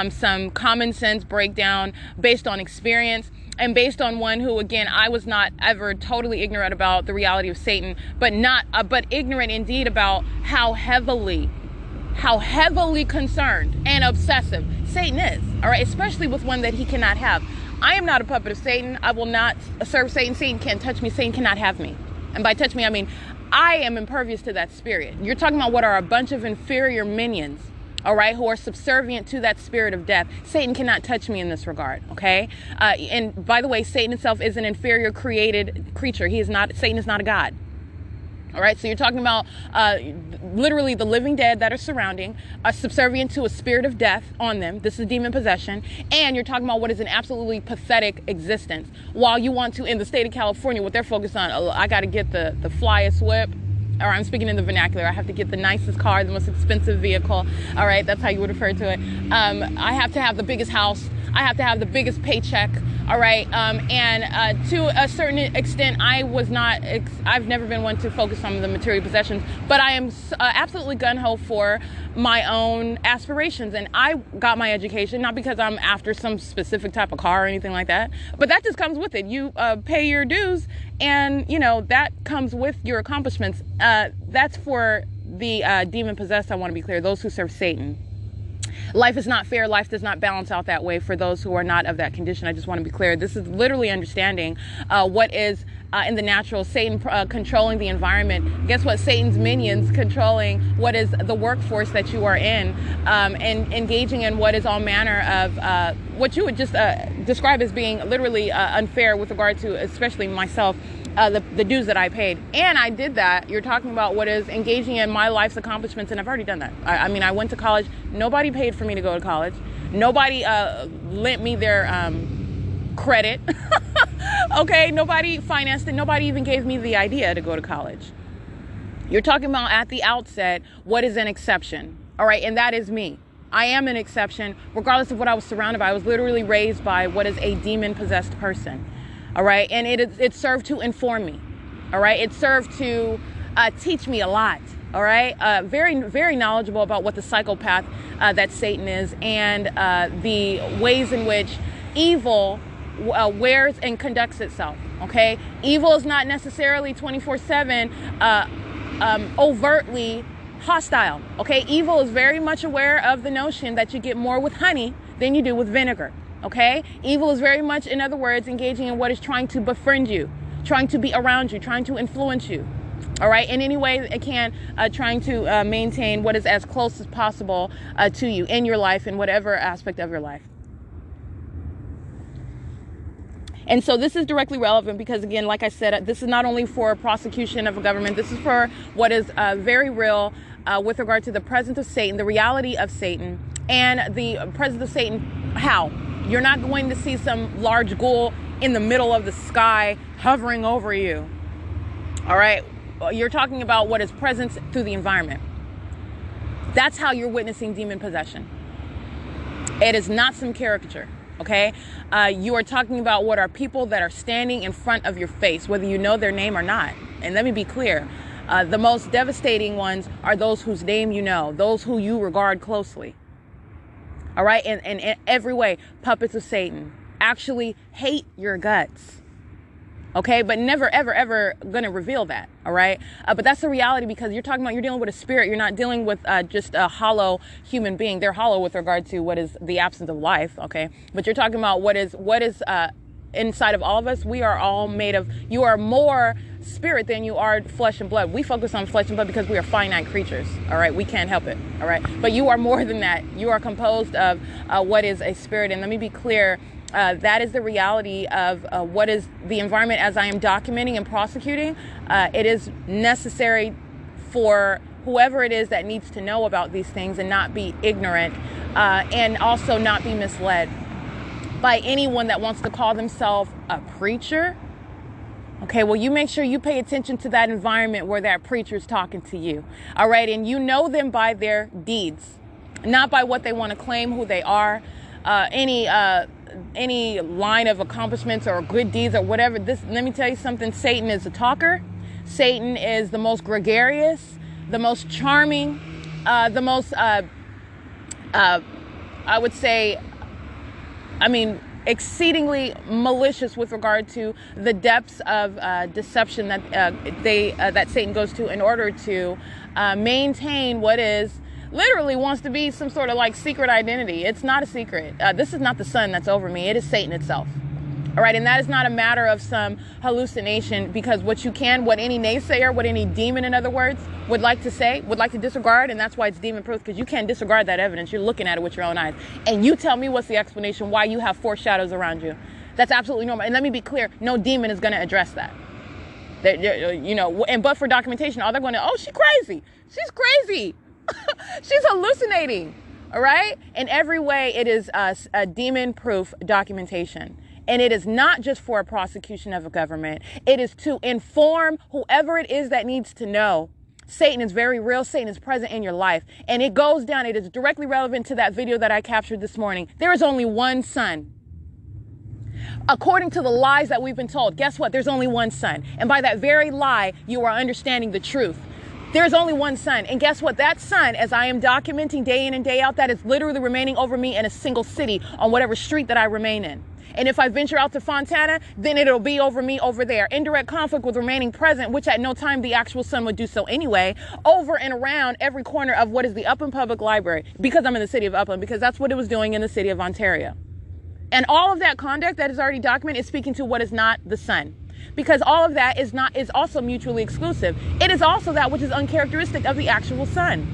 some common sense breakdown based on experience, and based on one who, again, I was not ever totally ignorant about the reality of Satan, but ignorant indeed about how heavily concerned and obsessive Satan is. All right, especially with one that he cannot have. I am not a puppet of Satan. I will not serve Satan. Satan can't touch me. Satan cannot have me. And by touch me, I mean I am impervious to that spirit. You're talking about what are a bunch of inferior minions, all right, who are subservient to that spirit of death. Satan cannot touch me in this regard, okay? And by the way, Satan itself is an inferior created creature. Satan is not a god. All right, so you're talking about literally the living dead that are surrounding, are subservient to a spirit of death on them. This is demon possession. And you're talking about what is an absolutely pathetic existence. While you want to, in the state of California, what they're focused on, I got to get the flyest whip. Or I'm speaking in the vernacular. I have to get the nicest car, the most expensive vehicle. All right, that's how you would refer to it. I have to have the biggest house. I have to have the biggest paycheck. All right, and to a certain extent, I've never been one to focus on the material possessions, but I am absolutely gung-ho for my own aspirations. And I got my education, not because I'm after some specific type of car or anything like that, but that just comes with it. You pay your dues, and, you know, that comes with your accomplishments. That's for the demon-possessed, I want to be clear, those who serve Satan. Life is not fair. Life does not balance out that way for those who are not of that condition. I just want to be clear. This is literally understanding what is in the natural. Satan controlling the environment. Guess what? Satan's minions controlling what is the workforce that you are in, and engaging in what is all manner of what you would just describe as being literally unfair with regard to, especially myself, the dues that I paid. And I did that. You're talking about what is engaging in my life's accomplishments, and I've already done that. I mean, I went to college. Nobody paid for me to go to college. Nobody lent me their credit. Okay, nobody financed it. Nobody even gave me the idea to go to college. You're talking about at the outset what is an exception. All right, and that is me. I am an exception, regardless of what I was surrounded by. I was literally raised by what is a demon-possessed person. All right, and it served to inform me. All right, it served to teach me a lot. All right, very, very knowledgeable about what the psychopath that Satan is, and the ways in which evil wears and conducts itself. Okay, evil is not necessarily 24/7 overtly hostile. Okay, evil is very much aware of the notion that you get more with honey than you do with vinegar. Okay, evil is very much, in other words, engaging in what is trying to befriend you, trying to be around you, trying to influence you. All right, in any way it can, trying to maintain what is as close as possible to you in your life, in whatever aspect of your life. And so this is directly relevant because, again, like I said, this is not only for prosecution of a government. This is for what is very real with regard to the presence of Satan, the reality of Satan, and the presence of Satan. How? You're not going to see some large ghoul in the middle of the sky hovering over you. All right? You're talking about what is present through the environment. That's how you're witnessing demon possession. It is not some caricature. Okay? You are talking about what are people that are standing in front of your face, whether you know their name or not. And let me be clear. The most devastating ones are those whose name you know, those who you regard closely. All right, and in every way, puppets of Satan. Actually hate your guts. Okay, but never, ever, ever going to reveal that. All right. But that's the reality, because you're talking about, you're dealing with a spirit. You're not dealing with just a hollow human being. They're hollow with regard to what is the absence of life. OK, but you're talking about what is inside of all of us. We are all made of, you are more spirit than you are flesh and blood. We focus on flesh and blood because we are finite creatures. All right. We can't help it. All right. But you are more than that. You are composed of what is a spirit. And let me be clear. That is the reality of what is the environment as I am documenting and prosecuting. It is necessary for whoever it is that needs to know about these things and not be ignorant, and also not be misled by anyone that wants to call themselves a preacher. Okay, well, you make sure you pay attention to that environment where that preacher is talking to you. All right, and you know them by their deeds, not by what they want to claim who they are. Any line of accomplishments or good deeds or whatever. Let me tell you something. Satan is a talker. Satan is the most gregarious, the most charming, the most, I would say, exceedingly malicious with regard to the depths of deception that that Satan goes to in order to maintain what is literally wants to be some sort of like secret identity. It's not a secret. This is not the sun that's over me. It is Satan itself. All right. And that is not a matter of some hallucination, because what any naysayer, what any demon, in other words, would like to say, would like to disregard. And that's why it's demon proof, because you can't disregard that evidence. You're looking at it with your own eyes. And you tell me what's the explanation why you have 4 shadows around you. That's absolutely normal. And let me be clear. No demon is going to address that. But for documentation, all they're going to, oh, she's crazy. She's crazy. She's hallucinating. All right. In every way, it is a demon proof documentation. And it is not just for a prosecution of a government. It is to inform whoever it is that needs to know. Satan is very real. Satan is present in your life. And it goes down. It is directly relevant to that video that I captured this morning. There is only one sun. According to the lies that we've been told, guess what? There's only one sun. And by that very lie, you are understanding the truth. There's only one sun. And guess what? That sun, as I am documenting day in and day out, that is literally remaining over me in a single city on whatever street that I remain in. And if I venture out to Fontana, then it'll be over me over there. Indirect conflict with remaining present, which at no time the actual sun would do so anyway, over and around every corner of what is the Upland Public Library, because I'm in the city of Upland, because that's what it was doing in the city of Ontario. And all of that conduct that is already documented is speaking to what is not the sun. Because all of that is also mutually exclusive. It is also that which is uncharacteristic of the actual sun.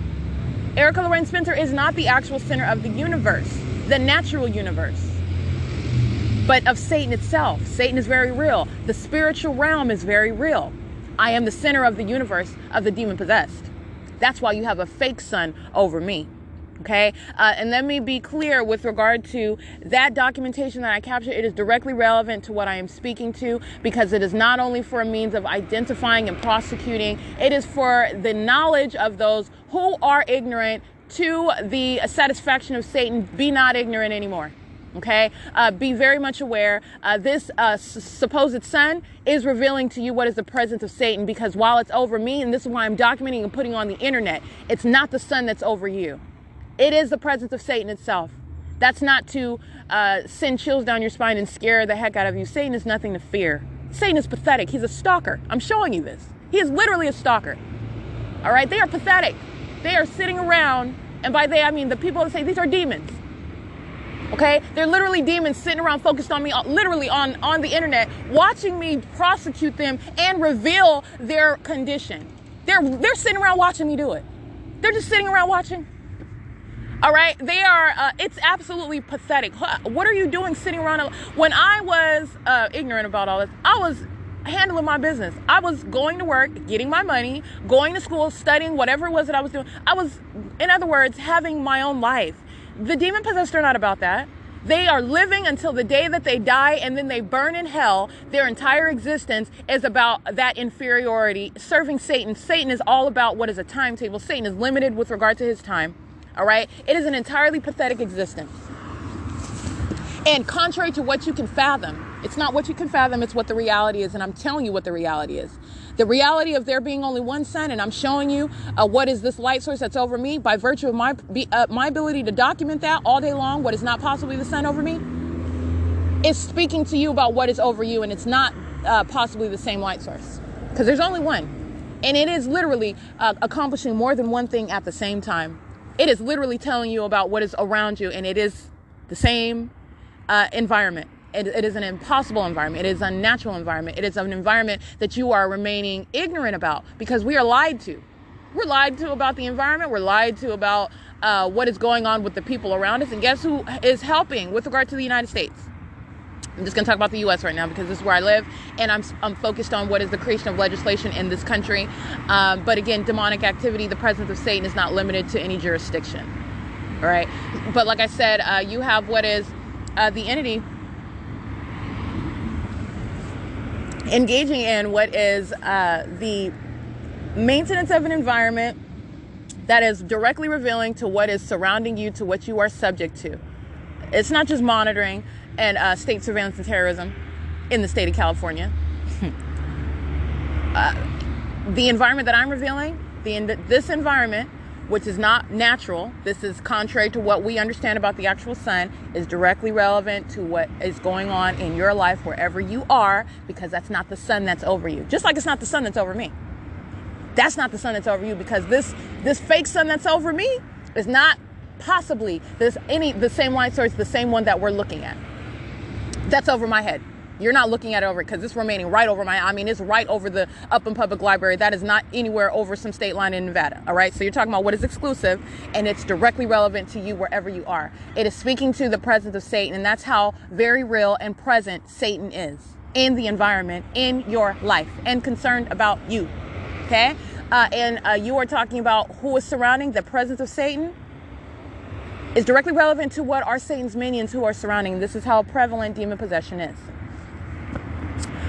Erica Lorraine Spencer is not the actual center of the universe, the natural universe, but of Satan itself. Satan is very real. The spiritual realm is very real. I am the center of the universe of the demon possessed. That's why you have a fake sun over me. Okay. And let me be clear with regard to that documentation that I captured. It is directly relevant to what I am speaking to, because it is not only for a means of identifying and prosecuting. It is for the knowledge of those who are ignorant to the satisfaction of Satan. Be not ignorant anymore. Okay. Be very much aware. This supposed sun is revealing to you what is the presence of Satan, because while it's over me, and this is why I'm documenting and putting on the internet, it's not the sun that's over you. It is the presence of Satan itself. That's not to send chills down your spine and scare the heck out of you. Satan is nothing to fear. Satan is pathetic. He's a stalker. I'm showing you this. He is literally a stalker. All right. They are pathetic. They are sitting around. And by they, I mean the people that say these are demons. Okay. They're literally demons sitting around focused on me, literally on the internet, watching me prosecute them and reveal their condition. They're sitting around watching me do it. They're just sitting around watching. All right. They are, it's absolutely pathetic. What are you doing sitting around? When I was ignorant about all this, I was handling my business. I was going to work, getting my money, going to school, studying, whatever it was that I was doing. I was, in other words, having my own life. The demon possessed are not about that. They are living until the day that they die, and then they burn in hell. Their entire existence is about that inferiority, serving Satan. Satan is all about what is a timetable. Satan is limited with regard to his time. All right. It is an entirely pathetic existence. And contrary to what you can fathom, It's not what you can fathom, it's what the reality is, and I'm telling you what the reality is. The reality of there being only one sun, and I'm showing you what is this light source that's over me by virtue of my ability to document that all day long, what is not possibly the sun over me, is speaking to you about what is over you, and it's not possibly the same light source. Because there's only one. And it is literally accomplishing more than one thing at the same time. It is literally telling you about what is around you, and it is the same environment. It is an impossible environment. It is an unnatural environment. It is an environment that you are remaining ignorant about because we are lied to. We're lied to about the environment. We're lied to about what is going on with the people around us. And guess who is helping with regard to the United States? I'm just going to talk about the U.S. right now because this is where I live, and I'm focused on what is the creation of legislation in this country. But again, demonic activity, the presence of Satan is not limited to any jurisdiction. All right. But like I said, you have what is the entity engaging in what is the maintenance of an environment that is directly revealing to what is surrounding you, to what you are subject to. It's not just monitoring and state surveillance and terrorism in the state of California. The environment that I'm revealing, this environment, which is not natural, this is contrary to what we understand about the actual sun, is directly relevant to what is going on in your life wherever you are, because that's not the sun that's over you. Just like it's not the sun that's over me. That's not the sun that's over you, because this fake sun that's over me is not possibly the same light source, the same one that we're looking at. That's over my head. You're not looking at it over, because it's remaining right over it's right over the Upland Public Library. That is not anywhere over some state line in Nevada. All right. So you're talking about what is exclusive, and it's directly relevant to you wherever you are. It is speaking to the presence of Satan. And that's how very real and present Satan is in the environment, in your life, and concerned about you. Okay. And you are talking about who is surrounding the presence of Satan. Is directly relevant to what are Satan's minions who are surrounding. This is how prevalent demon possession is.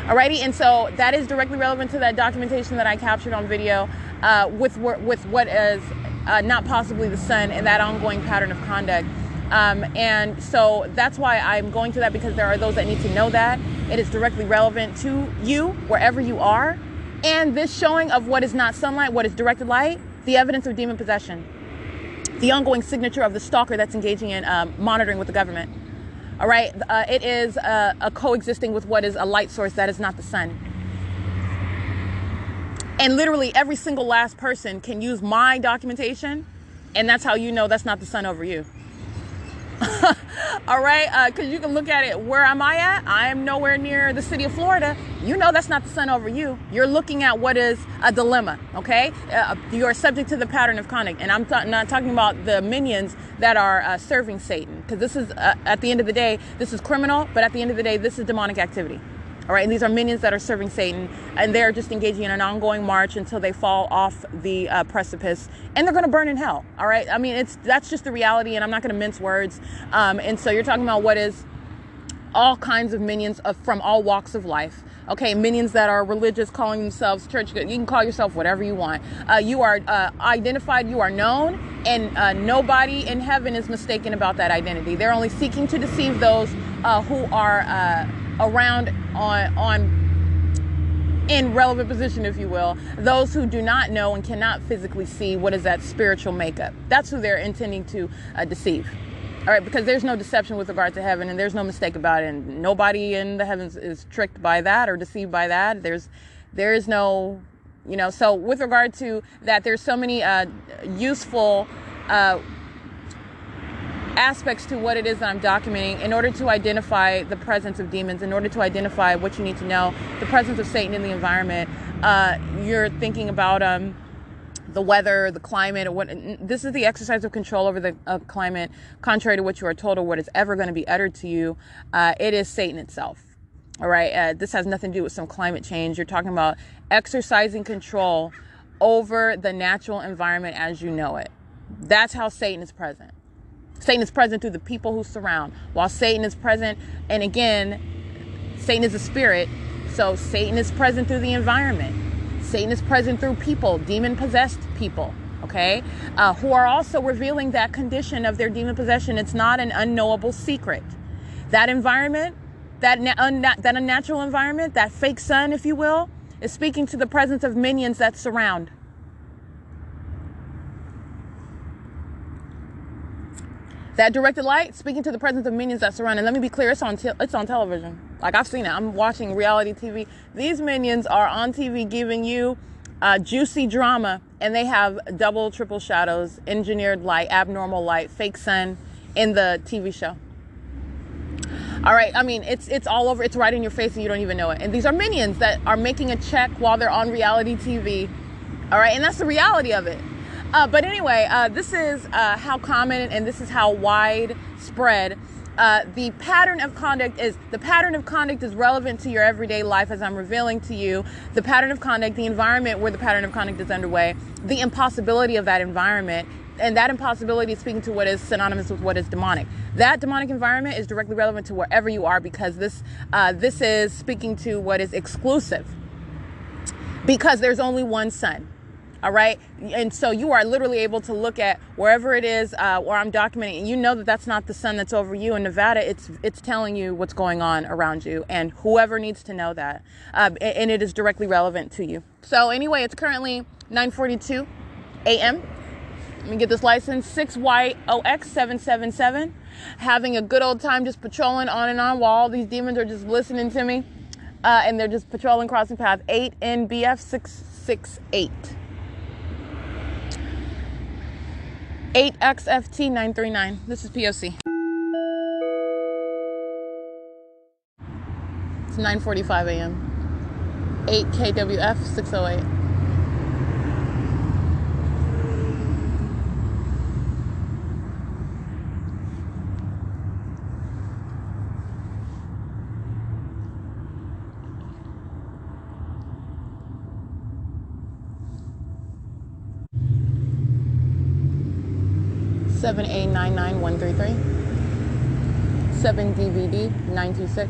Alrighty, and so that is directly relevant to that documentation that I captured on video with what is not possibly the sun and that ongoing pattern of conduct. And so that's why I'm going to that, because there are those that need to know that. It is directly relevant to you wherever you are. And this showing of what is not sunlight, what is directed light, the evidence of demon possession. The ongoing signature of the stalker that's engaging in monitoring with the government. All right. It is a coexisting with what is a light source that is not the sun. And literally every single last person can use my documentation, and that's how you know that's not the sun over you. All right. Because you can look at it. Where am I at? I am nowhere near the city of Florida. You know that's not the sun over you. You're looking at what is a dilemma. Okay. You are subject to the pattern of conduct. And I'm not talking about the minions that are serving Satan. Because this is, at the end of the day, this is criminal. But at the end of the day, this is demonic activity. All right. And these are minions that are serving Satan. And they're just engaging in an ongoing march until they fall off the precipice. And they're going to burn in hell. All right. I mean, that's just the reality. And I'm not going to mince words. And so you're talking about what is all kinds of minions from all walks of life. Okay, minions that are religious, calling themselves church. You can call yourself whatever you want. You are identified, you are known, and nobody in heaven is mistaken about that identity. They're only seeking to deceive those who are around in relevant position, if you will. Those who do not know and cannot physically see what is that spiritual makeup. That's who they're intending to deceive. All right, because there's no deception with regard to heaven, and there's no mistake about it. And nobody in the heavens is tricked by that or deceived by that. There is no, so with regard to that, there's so many useful aspects to what it is that I'm documenting in order to identify the presence of demons, in order to identify what you need to know, the presence of Satan in the environment. You're thinking about the weather, the climate. This is the exercise of control over the climate, contrary to what you are told or what is ever going to be uttered to you. It is Satan itself. All right. This has nothing to do with some climate change. You're talking about exercising control over the natural environment as you know it. That's how Satan is present. Satan is present through the people who surround. While Satan is present, and again, Satan is a spirit, so Satan is present through the environment. Satan is present through people, demon-possessed people, okay, who are also revealing that condition of their demon possession. It's not an unknowable secret. That environment That unnatural environment, that fake sun, if you will, is speaking to the presence of minions that surround. That directed light, speaking to the presence of minions that surround. And let me be clear, it's on television. Like, I've seen it. I'm watching reality TV. These minions are on TV giving you juicy drama, and they have double, triple shadows, engineered light, abnormal light, fake sun in the TV show. All right, I mean, it's all over. It's right in your face and you don't even know it. And these are minions that are making a check while they're on reality TV. All right, and that's the reality of it. But anyway, this is how common and this is how widespread the pattern of conduct is. The pattern of conduct is relevant to your everyday life, as I'm revealing to you. The pattern of conduct, the environment where the pattern of conduct is underway, the impossibility of that environment, and that impossibility is speaking to what is synonymous with what is demonic. That demonic environment is directly relevant to wherever you are, because this is speaking to what is exclusive, because there's only one sun. All right. And so you are literally able to look at wherever it is where I'm documenting, and you know that that's not the sun that's over you in Nevada. It's telling you what's going on around you, and whoever needs to know that. And it is directly relevant to you. So anyway, it's currently 9:42 a.m. Let me get this license, 6YOX777. Having a good old time just patrolling on and on while all these demons are just listening to me. And they're just patrolling, crossing path 8NBF668. 8XFT939. This is P.O.C. It's 9:45 a.m. 8KWF608. Seven A99133, 7DVD 926,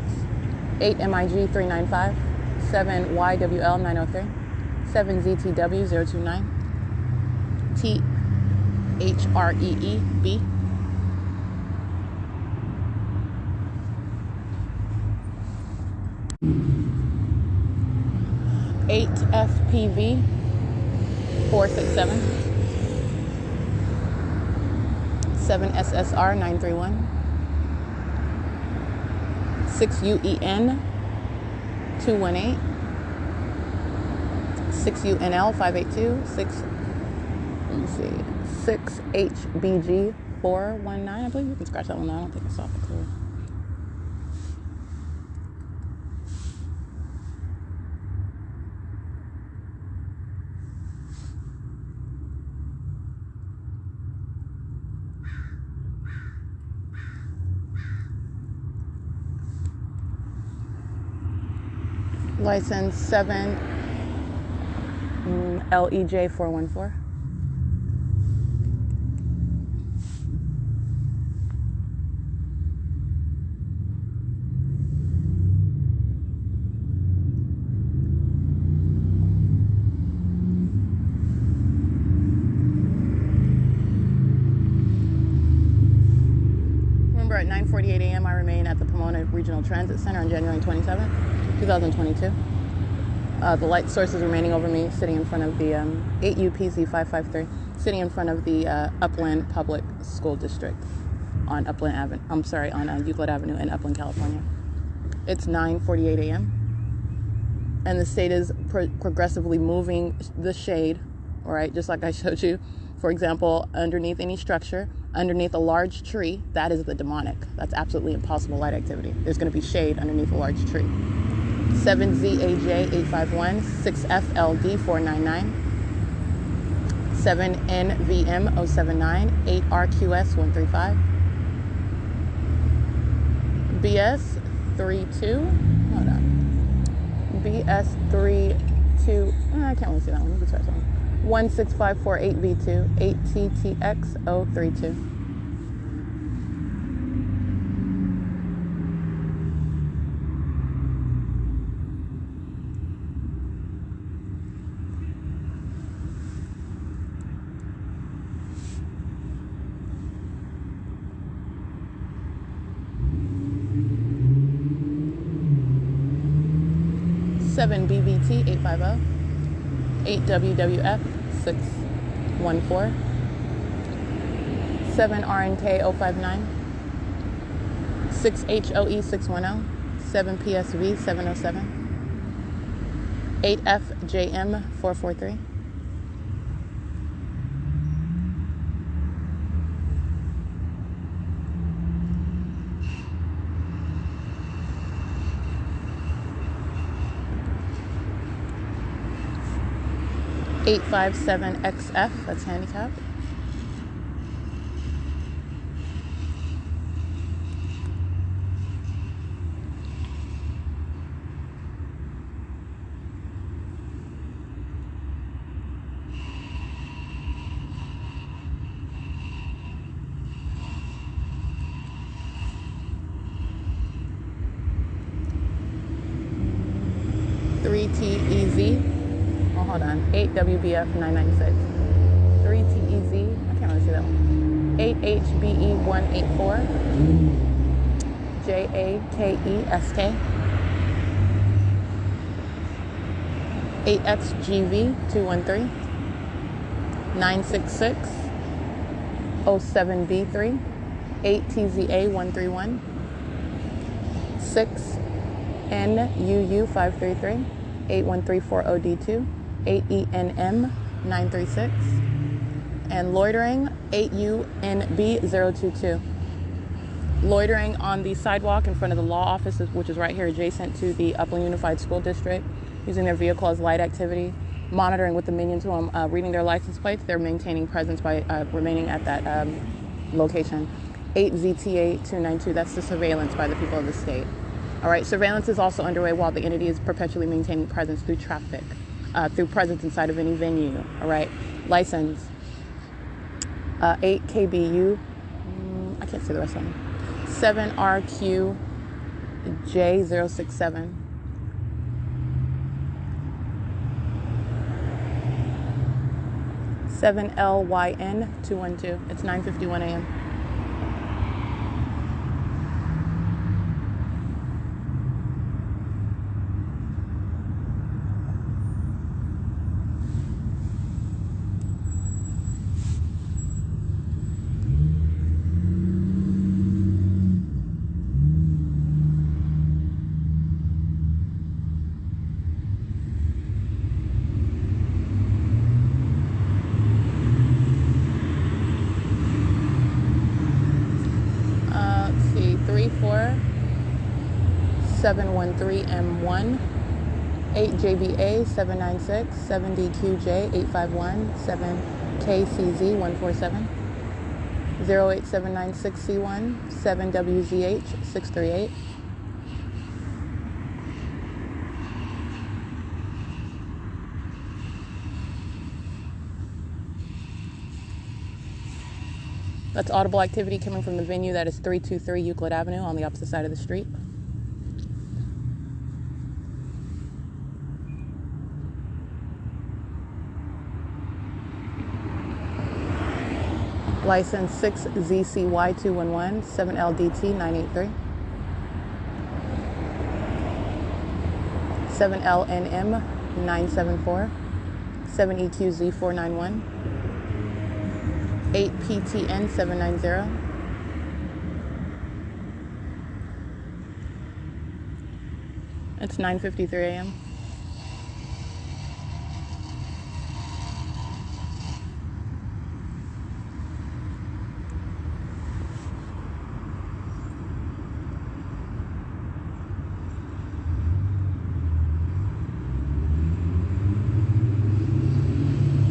8MIG 395, 7YWL 903, 7ZTW 029, THREEB, 8FPV 467, 7SSR 931, 6UEN 218, 6UNL 582, 6HBG 419. I believe you can scratch that one. I don't think it's off the clear. License 7 LEJ 414. Remember, at 9:48 a.m. I remain at the Pomona Regional Transit Center on January 27th. 2022. The light source is remaining over me, sitting in front of the 8UPZ 553, sitting in front of the Upland Public School District on Upland Avenue. I'm sorry, on Euclid Avenue in Upland, California. It's 9:48 a.m. and the state is progressively moving the shade, all right, just like I showed you. For example, underneath any structure, underneath a large tree, that is the demonic. That's absolutely impossible light activity. There's going to be shade underneath a large tree. 7ZAJ851, 6FLD499, 7NVM079, 8RQS135, BS32, hold on, BS32, I can't really see that one, you can try something, 16548V2, 8TTX032. 7BVT 850, 8WWF 614, 7RNK 059, 6HOE 610, 7PSV 707, 8FJM 443, 857XF, that's handicap. TEZ, oh hold on, 8WBF 996, 3TEZ, I can't really see that one, 8HBE 184, JAKESK, 8XGV 213, 966, 07B3, 8TZA 131, 6NUU 533, 8134OD2, 8ENM 936, and loitering 8UNB 022. Loitering on the sidewalk in front of the law office, which is right here adjacent to the Upland Unified School District, using their vehicle as light activity, monitoring with the minions who I'm reading their license plates. They're maintaining presence by remaining at that location. 8ZTA 292, that's the surveillance by the people of the state. All right, surveillance is also underway while the entity is perpetually maintaining presence through traffic, through presence inside of any venue. All right, license 8KBU, I can't see the rest of them, 7RQJ067, 7LYN 212. It's 9:51 a.m. Let's see, 34713M1, 8JBA 796, 7DQJ 851, 7KCZ 147, 08796C1, 7WZH 638. That's audible activity coming from the venue that is 323 Euclid Avenue on the opposite side of the street. License 6ZCY211, 7LDT 983, 7LNM 974, 7EQZ 491, 8PTN 790. It's 9:53 a.m.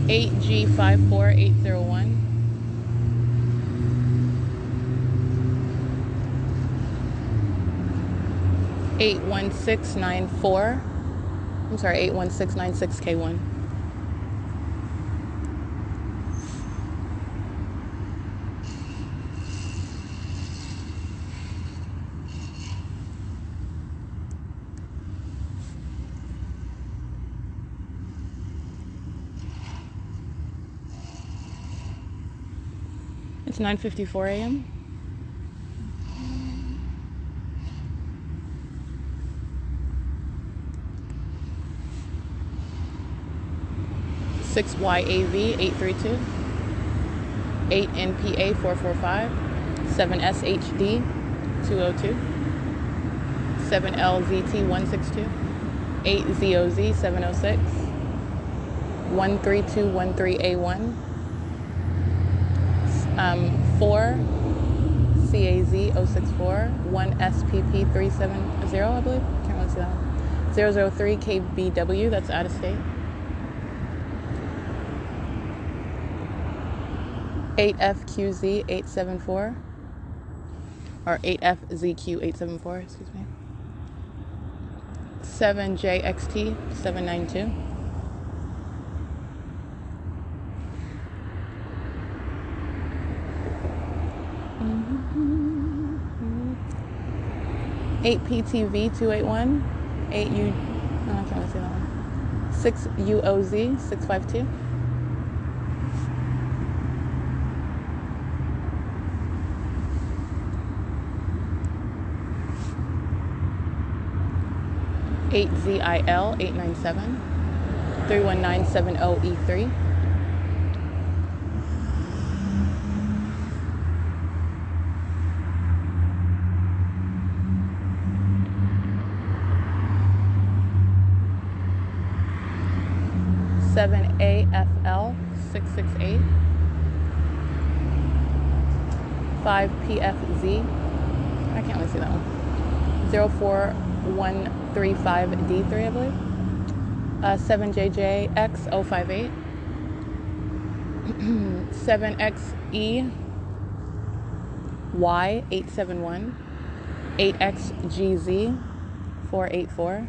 G54801. 81694. I'm sorry, 81696K1. It's 9:54 a.m. 6YAV 832, 8NPA 445, 7SHD 202, 7LZT 162, 8ZOZ 706, 13213A1, 4 CAZ 064, 1 SPP 370, I believe. Can't really see that one. 003 KBW, that's out of state. 8FQZ 874, or 8FZQ 874, excuse me. 7JXT 792. 8PTV 281, 8U, no, I can't see that one. 6UOZ 652. 8ZIL 897, 31970E3. 7AFL 668, 5PFZ, I can't really see that one. 04135D3, I believe. 7JJX 058, 7XEY 871, 8XGZ 484.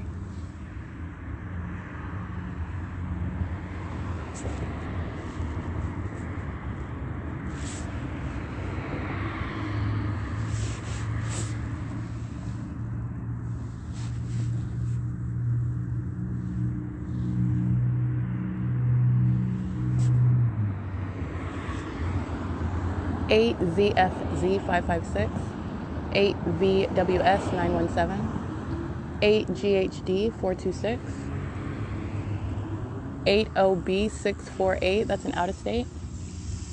8ZFZ 556, 8VWS 917, 8GHD 426, 80B 648, that's an out of state,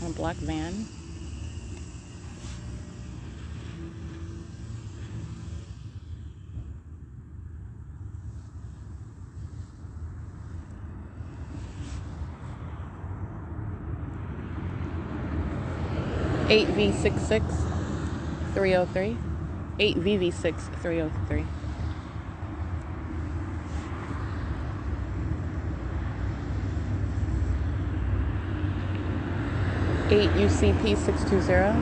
on a black van. Eight V66 303, 8 VV6 303. 8 UCP 620,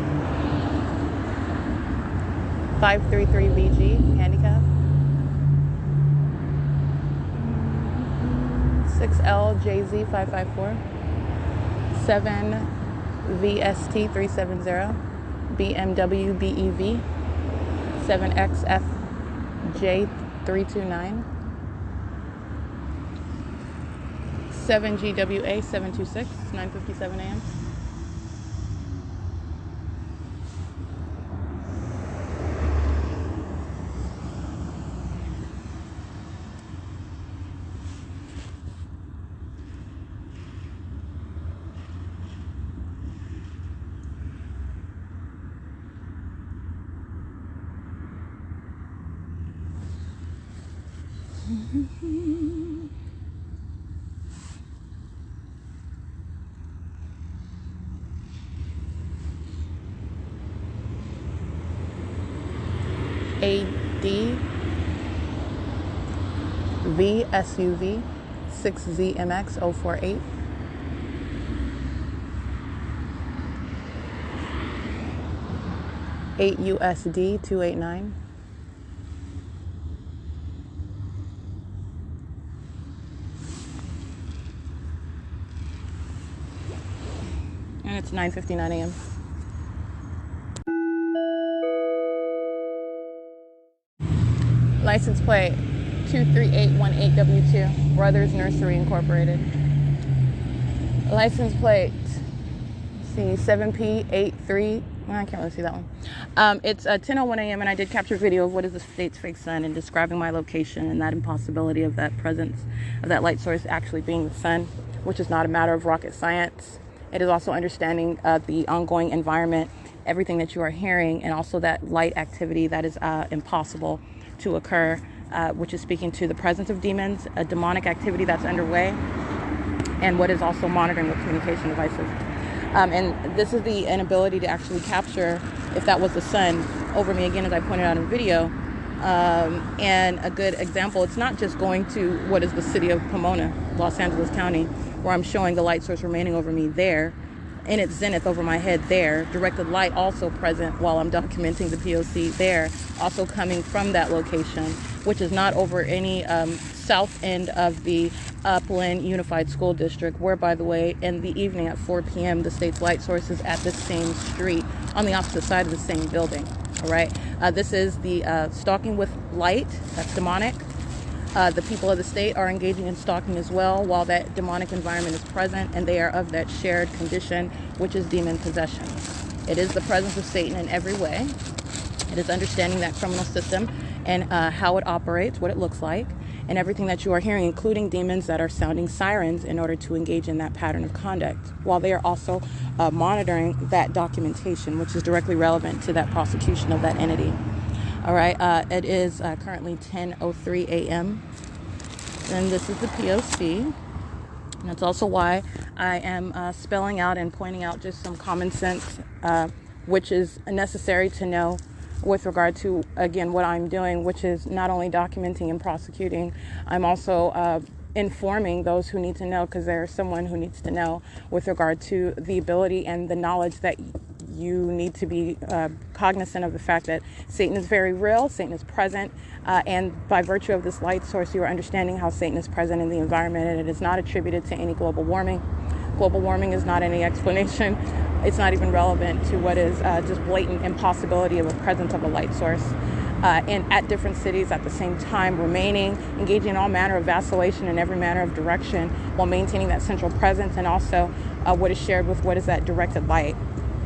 533 VG handicap, 6LJZ 554, 7 VST 370, BMW BEV 7XFJ 329, 7GWA 726, 9:57 a.m. AD V SUV 6ZMX 048, 8 USD 289, and it's 9:59 a.m. License plate 23818W2, Brothers Nursery Incorporated. License plate C7P83 I can't really see that one. It's 10:01 a.m. and I did capture video of what is the state's fake sun and describing my location and that impossibility of that presence of that light source actually being the sun, which is not a matter of rocket science. It is also understanding the ongoing environment, everything that you are hearing, and also that light activity that is impossible to occur, which is speaking to the presence of demons, a demonic activity that's underway, and what is also monitoring with communication devices. And this is the inability to actually capture if that was the sun over me, again, as I pointed out in the video. And a good example, it's not just going to what is the city of Pomona, Los Angeles County, where I'm showing the light source remaining over me there, in its zenith over my head there, directed light also present while I'm documenting the P.O.C. there, also coming from that location, which is not over any south end of the Upland Unified School District, where, by the way, in the evening at 4 p.m., the state's light source is at the same street on the opposite side of the same building. All right. This is the stalking with light. That's demonic. The people of the state are engaging in stalking as well while that demonic environment is present, and they are of that shared condition, which is demon possession. It is the presence of Satan in every way. It is understanding that criminal system and how it operates, what it looks like, and everything that you are hearing, including demons that are sounding sirens in order to engage in that pattern of conduct, while they are also monitoring that documentation, which is directly relevant to that prosecution of that entity. All right, it is currently 10:03 a.m. and this is the P.O.C. And that's also why I am spelling out and pointing out just some common sense, which is necessary to know with regard to, again, what I'm doing, which is not only documenting and prosecuting, I'm also informing those who need to know, because there's someone who needs to know with regard to the ability and the knowledge that you need to be cognizant of the fact that Satan is very real, Satan is present, and by virtue of this light source, you are understanding how Satan is present in the environment, and it is not attributed to any global warming. Global warming is not any explanation. It's not even relevant to what is just blatant impossibility of a presence of a light source. And at different cities at the same time, remaining, engaging in all manner of vacillation in every manner of direction while maintaining that central presence, and also what is shared with what is that directed light.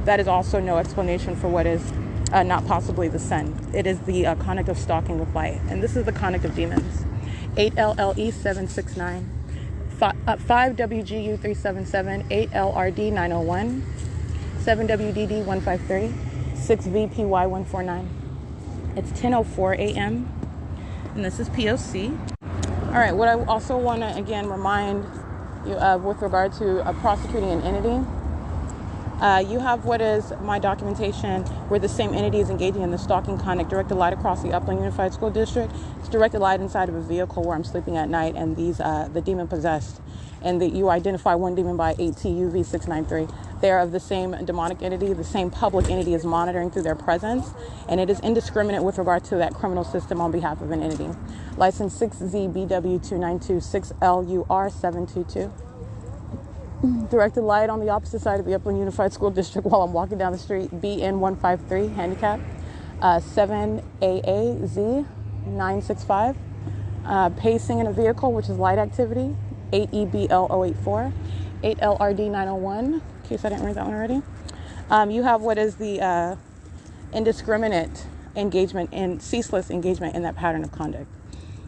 That is also no explanation for what is not possibly the sun. It is the conduct of stalking with light. And this is the conduct of demons. 8LLE 769, 5WGU 377, 8LRD 901, 7WDD 153, 6VPY 149. It's 10:04 a.m. and this is P.O.C. All right, what I also want to again remind you of with regard to prosecuting an entity, you have what is my documentation where the same entity is engaging in the stalking conduct, directed light across the Upland Unified School District. It's directed light inside of a vehicle where I'm sleeping at night, and these the demon possessed, and you identify one demon by ATUV 693. They are of the same demonic entity. The same public entity is monitoring through their presence, and it is indiscriminate with regard to that criminal system on behalf of an entity. License 6ZBW2926LUR722. Directed light on the opposite side of the Upland Unified School District while I'm walking down the street, BN153, handicap, 7AAZ965, pacing in a vehicle, which is light activity, 8EBL084, 8LRD901, in case I didn't read that one already. You have what is the indiscriminate engagement and ceaseless engagement in that pattern of conduct.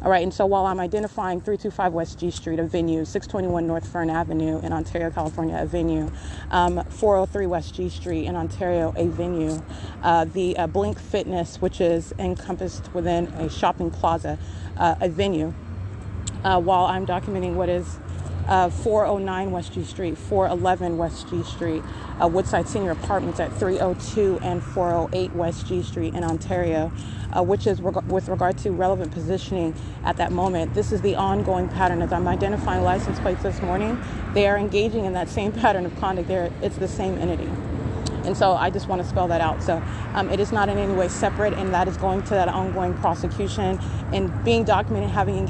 All right, and so while I'm identifying 325 West G Street, a venue, 621 North Fern Avenue in Ontario, California, a venue, 403 West G Street in Ontario, a venue, the Blink Fitness, which is encompassed within a shopping plaza, a venue, while I'm documenting what is 409 West G Street, 411 West G Street, Woodside Senior Apartments at 302 and 408 West G Street in Ontario, which is with regard to relevant positioning at that moment. This is the ongoing pattern. As I'm identifying license plates this morning, they are engaging in that same pattern of conduct. It's the same entity. And so I just want to spell that out. So it is not in any way separate, and that is going to that ongoing prosecution and being documented, having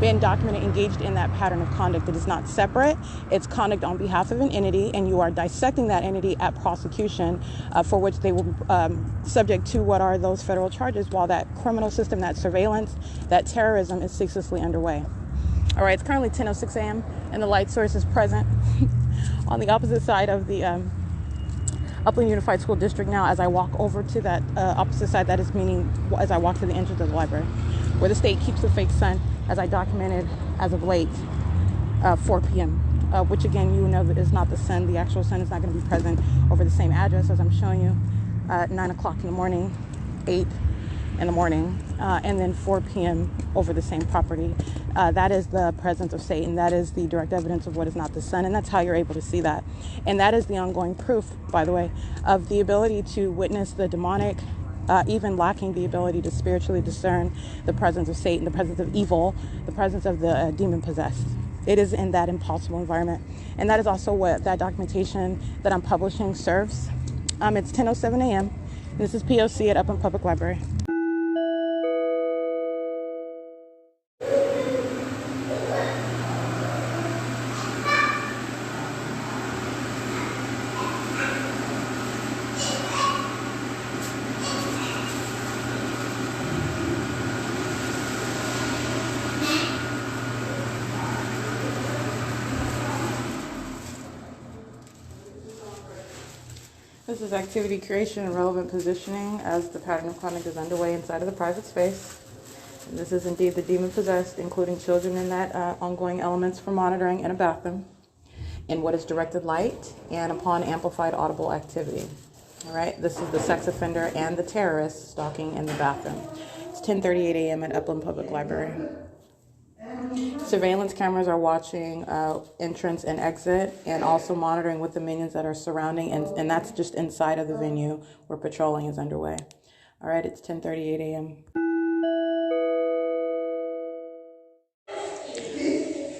been documented, engaged in that pattern of conduct. It is not separate. It's conduct on behalf of an entity, and you are dissecting that entity at prosecution, for which they will be subject to what are those federal charges, while that criminal system, that surveillance, that terrorism is ceaselessly underway. All right, it's currently 10:06 a.m. and the light source is present on the opposite side of the Upland Unified School District now as I walk over to that opposite side. That is meaning as I walk to the entrance of the library, where the state keeps the fake sun, as I documented as of late, 4 p.m., which again, you know, is not the sun. The actual sun is not going to be present over the same address as I'm showing you, 9 o'clock in the morning, 8 in the morning, and then 4 p.m. over the same property. That is the presence of Satan. That is the direct evidence of what is not the sun, and that's how you're able to see that. And that is the ongoing proof, by the way, of the ability to witness the demonic, even lacking the ability to spiritually discern the presence of Satan, the presence of evil, the presence of the demon-possessed. It is in that impossible environment. And that is also what that documentation that I'm publishing serves. It's 10:07 a.m. This is P.O.C. at Upland Public Library. This is activity creation and relevant positioning as the pattern of conduct is underway inside of the private space. And this is indeed the demon-possessed, including children in that ongoing elements for monitoring in a bathroom, in what is directed light and upon amplified audible activity. All right, this is the sex offender and the terrorist stalking in the bathroom. It's 10:38 a.m. at Upland Public Library. Surveillance cameras are watching entrance and exit, and also monitoring with the minions that are surrounding, and that's just inside of the venue where patrolling is underway. All right, it's 10:38 a.m.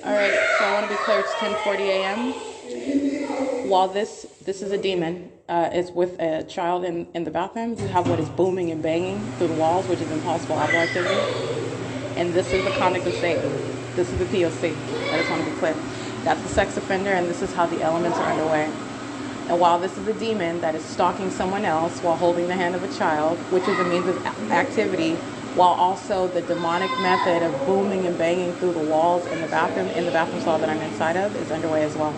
All right, so I want to be clear, it's 10:40 a.m. While this is a demon, is with a child in the bathroom, you have what is booming and banging through the walls, which is impossible audible activity. And this is the conduct of Satan. This is the P.O.C. I just want to be clear. That's the sex offender, and this is how the elements are underway. And while this is a demon that is stalking someone else while holding the hand of a child, which is a means of activity, while also the demonic method of booming and banging through the walls in the bathroom stall that I'm inside of, is underway as well.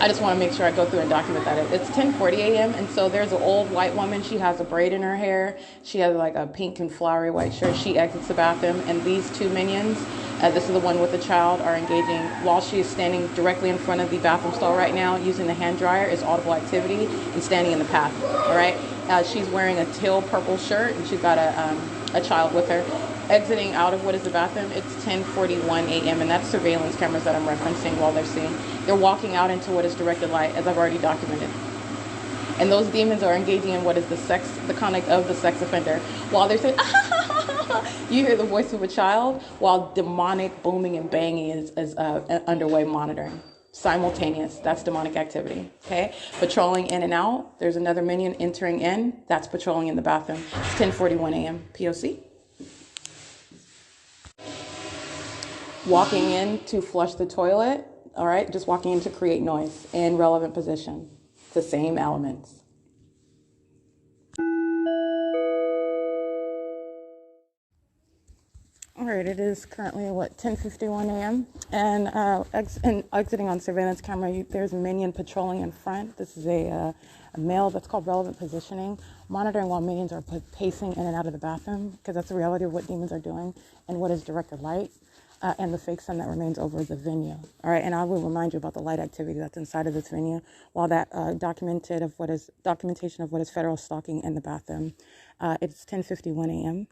I just want to make sure I go through and document that. It's 10:40 a.m. and so there's an old white woman. She has a braid in her hair. She has like a pink and flowery white shirt. She exits the bathroom, and these two minions, this is the one with the child, are engaging while she is standing directly in front of the bathroom stall right now, using the hand dryer as audible activity and standing in the path. All right. She's wearing a teal purple shirt, and she's got a child with her. Exiting out of what is the bathroom, it's 10:41 a.m. and that's surveillance cameras that I'm referencing while they're walking out into what is directed light, as I've already documented. And those demons are engaging in what is the conduct of the sex offender. While they're saying, you hear the voice of a child, while demonic booming and banging is underway monitoring. Simultaneous, that's demonic activity, okay? Patrolling in and out, there's another minion entering in, that's patrolling in the bathroom. It's 10:41 a.m. P.O.C. Walking in to flush the toilet, all right? Just walking in to create noise in relevant position. The same elements. All right, it is currently, 10:51 a.m. And exiting on surveillance camera, there's a minion patrolling in front. This is a male. That's called relevant positioning. Monitoring while minions are pacing in and out of the bathroom, because that's the reality of what demons are doing and what is directed light. And the fake sun that remains over the venue. All right, and I will remind you about the light activity that's inside of this venue, while that documentation of what is federal stalking in the bathroom. It's 10:51 a.m.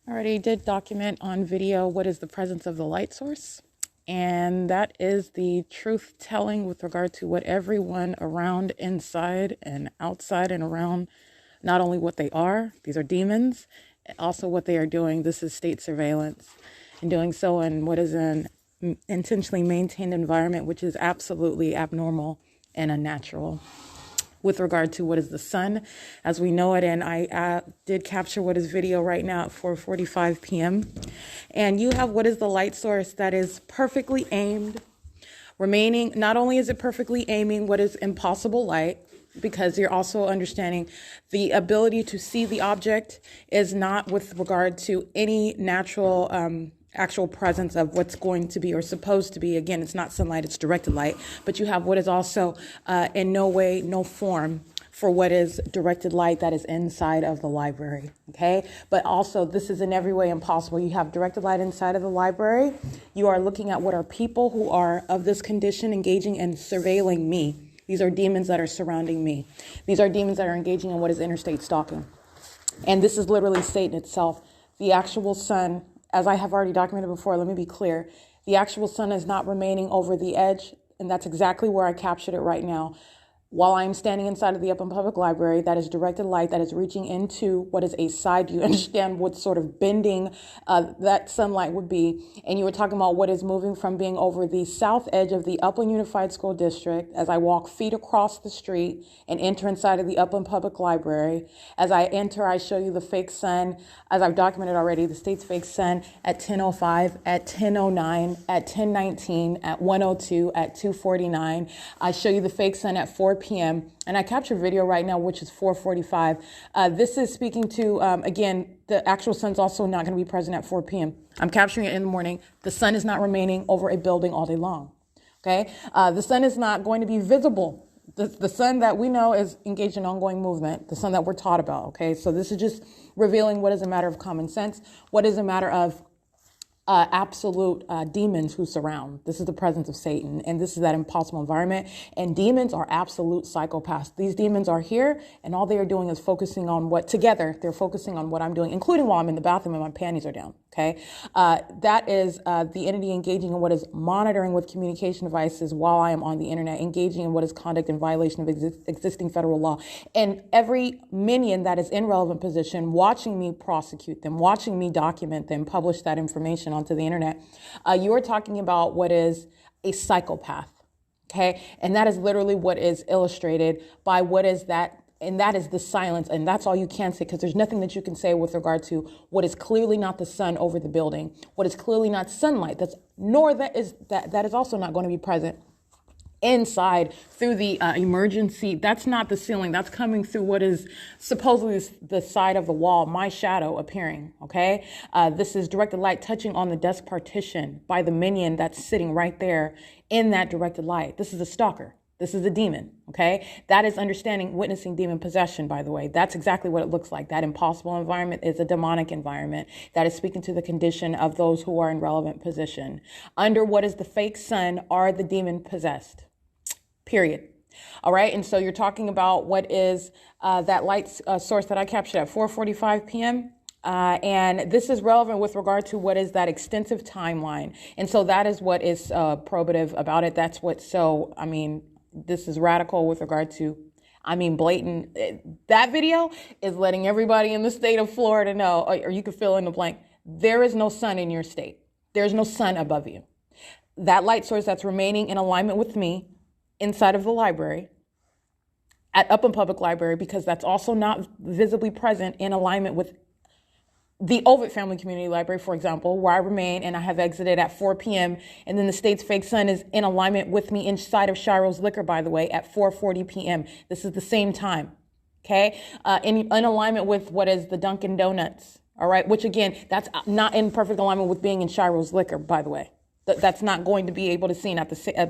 Already did document on video what is the presence of the light source, and that is the truth telling with regard to what everyone around, inside and outside and around, not only what they are, these are demons, also what they are doing. This is state surveillance, and doing so in what is an intentionally maintained environment, which is absolutely abnormal and unnatural. With regard to what is the sun as we know it, and I did capture what is video right now at 4:45 p.m. And you have what is the light source that is perfectly aimed, remaining, not only is it perfectly aiming what is impossible light, because you're also understanding the ability to see the object is not with regard to any natural actual presence of what's going to be or supposed to be. Again, it's not sunlight, it's directed light, but you have what is also in no way, no form for what is directed light that is inside of the library, okay? But also, this is in every way impossible. You have directed light inside of the library. You are looking at what are people who are of this condition engaging and surveilling me. These are demons that are surrounding me. These are demons that are engaging in what is interstate stalking. And this is literally Satan itself. The actual sun, as I have already documented before, let me be clear. The actual sun is not remaining over the edge, and that's exactly where I captured it right now. While I am standing inside of the Upland Public Library, that is directed light that is reaching into what is a side. You understand what sort of bending that sunlight would be. And you were talking about what is moving from being over the south edge of the Upland Unified School District as I walk feet across the street and enter inside of the Upland Public Library. As I enter, I show you the fake sun, as I've documented already, the state's fake sun at 10:05, at 10:09, at 10:19, at 1:02, at 2:49. I show you the fake sun at 4 p.m. And I capture video right now, which is 4:45. This is speaking to, again, the actual sun's also not going to be present at 4 p.m. I'm capturing it in the morning. The sun is not remaining over a building all day long. Okay. The sun is not going to be visible. The sun that we know is engaged in ongoing movement, the sun that we're taught about. Okay. So this is just revealing what is a matter of common sense, what is a matter of absolute demons who surround. This is the presence of Satan, and this is that impossible environment. And demons are absolute psychopaths. These demons are here, and all they are doing is focusing on what together. They're focusing on what I'm doing, including while I'm in the bathroom and my panties are down. Okay, that is the entity engaging in what is monitoring with communication devices while I am on the internet, engaging in what is conduct in violation of existing federal law. And every minion that is in relevant position, watching me prosecute them, watching me document them, publish that information onto the internet. You are talking about what is a psychopath. Okay, and that is literally what is illustrated by what is that. And that is the silence. And that's all you can say, because there's nothing that you can say with regard to what is clearly not the sun over the building, what is clearly not sunlight, that is also not going to be present inside through the emergency. That's not the ceiling. That's coming through what is supposedly the side of the wall, my shadow appearing. Okay. This is directed light touching on the desk partition by the minion that's sitting right there in that directed light. This is a stalker. This is a demon, okay? That is understanding, witnessing demon possession, by the way. That's exactly what it looks like. That impossible environment is a demonic environment that is speaking to the condition of those who are in relevant position. Under what is the fake sun are the demon possessed, period. All right, and so you're talking about what is that light source that I captured at 4:45 p.m., and this is relevant with regard to what is that extensive timeline. And so that is what is probative about it. That's what, this is radical with regard to, blatant. That video is letting everybody in the state of Florida know, or you can fill in the blank, there is no sun in your state. There's no sun above you. That light source that's remaining in alignment with me inside of the library, at Upland Public Library, because that's also not visibly present in alignment with the Ovid Family Community Library, for example, where I remain and I have exited at 4 p.m. And then the state's fake sun is in alignment with me inside of Shiro's Liquor, by the way, at 4:40 p.m. This is the same time, okay? In alignment with what is the Dunkin' Donuts, all right? Which, again, that's not in perfect alignment with being in Shiro's Liquor, by the way. That's not going to be able to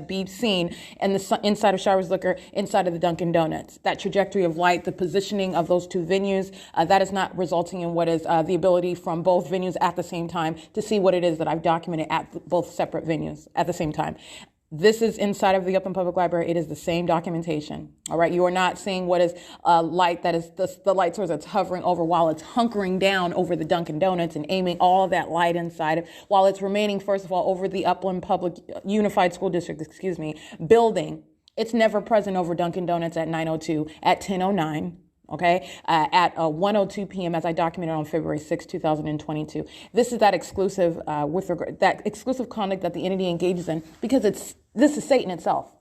be seen in the inside of Shiro's Liquor, inside of the Dunkin' Donuts. That trajectory of light, the positioning of those two venues, that is not resulting in what is the ability from both venues at the same time to see what it is that I've documented at both separate venues at the same time. This is inside of the Upland Public Library. It is the same documentation. All right. You are not seeing what is light that is the light source that's hovering over while it's hunkering down over the Dunkin' Donuts and aiming all of that light inside of, while it's remaining, first of all, over the Upland Public Unified School District, building. It's never present over Dunkin' Donuts at 9:02, at 10:09. Okay, at 1:02 p.m. as I documented on February 6, 2022. This is that exclusive that exclusive conduct that the entity engages in, because this is Satan itself.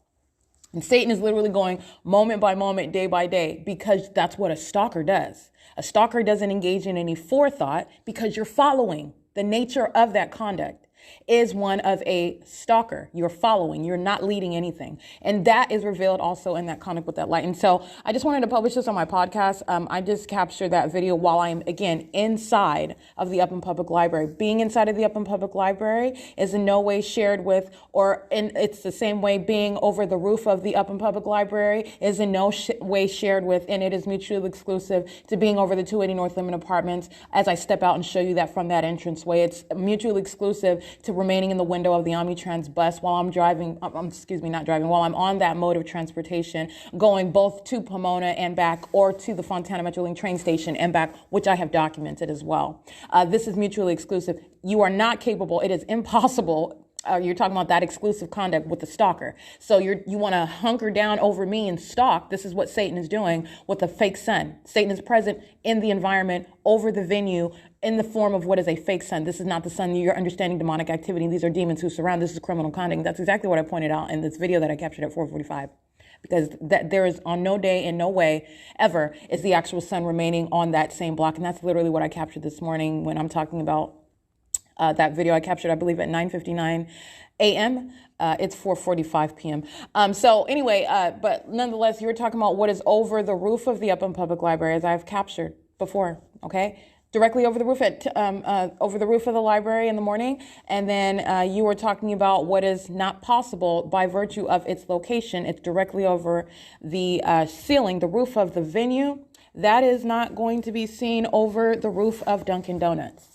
And Satan is literally going moment by moment, day by day, because that's what a stalker does. A stalker doesn't engage in any forethought because you're following the nature of that conduct. is one of a stalker. You're following, you're not leading anything. And that is revealed also in that conduct with that light. And so I just wanted to publish this on my podcast. I just captured that video while I'm, again, inside of the Upland Public Library. Being inside of the Upland Public Library is in no way shared with, it's the same way being over the roof of the Upland Public Library is in no way shared with, and it is mutually exclusive to being over the 280 North Lemon Apartments. As I step out and show you that from that entranceway, it's mutually exclusive to remaining in the window of the Omnitrans bus while I'm driving, while I'm on that mode of transportation, going both to Pomona and back, or to the Fontana Metrolink train station and back, which I have documented as well. This is mutually exclusive. You are not capable, it is impossible. You're talking about that exclusive conduct with the stalker. So you want to hunker down over me and stalk. This is what Satan is doing with a fake sun. Satan is present in the environment, over the venue, in the form of what is a fake sun. This is not the sun. You're understanding demonic activity. These are demons who surround. This is criminal conduct. That's exactly what I pointed out in this video that I captured at 4:45. Because there is on no day, in no way, ever, is the actual sun remaining on that same block. And that's literally what I captured this morning when I'm talking about that video I captured, I believe, at 9:59 a.m. It's 4:45 p.m. So anyway, but nonetheless, you were talking about what is over the roof of the Upland Public Library, as I've captured before, okay? Directly over the roof over the roof of the library in the morning. And then you were talking about what is not possible by virtue of its location. It's directly over the ceiling, the roof of the venue. That is not going to be seen over the roof of Dunkin' Donuts.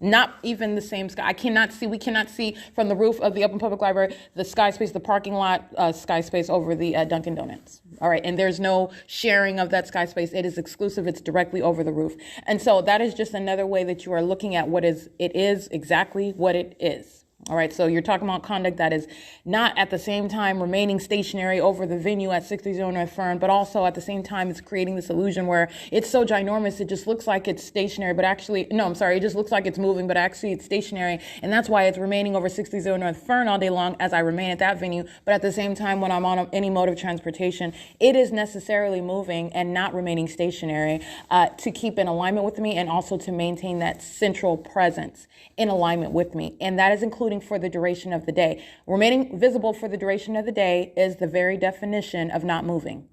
Not even the same sky. We cannot see from the roof of the Upland Public Library, the sky space, the parking lot sky space over the Dunkin' Donuts. All right. And there's no sharing of that sky space. It is exclusive. It's directly over the roof. And so that is just another way that you are looking at it is exactly what it is. All right, so you're talking about conduct that is not at the same time remaining stationary over the venue at 60 North Fern, but also at the same time it's creating this illusion where it's so ginormous it just looks like it's stationary, but actually, it just looks like it's moving, but actually it's stationary, and that's why it's remaining over 60 North Fern all day long as I remain at that venue, but at the same time when I'm on any mode of transportation, it is necessarily moving and not remaining stationary to keep in alignment with me and also to maintain that central presence in alignment with me, and that is including for the duration of the day. Remaining visible for the duration of the day is the very definition of not moving.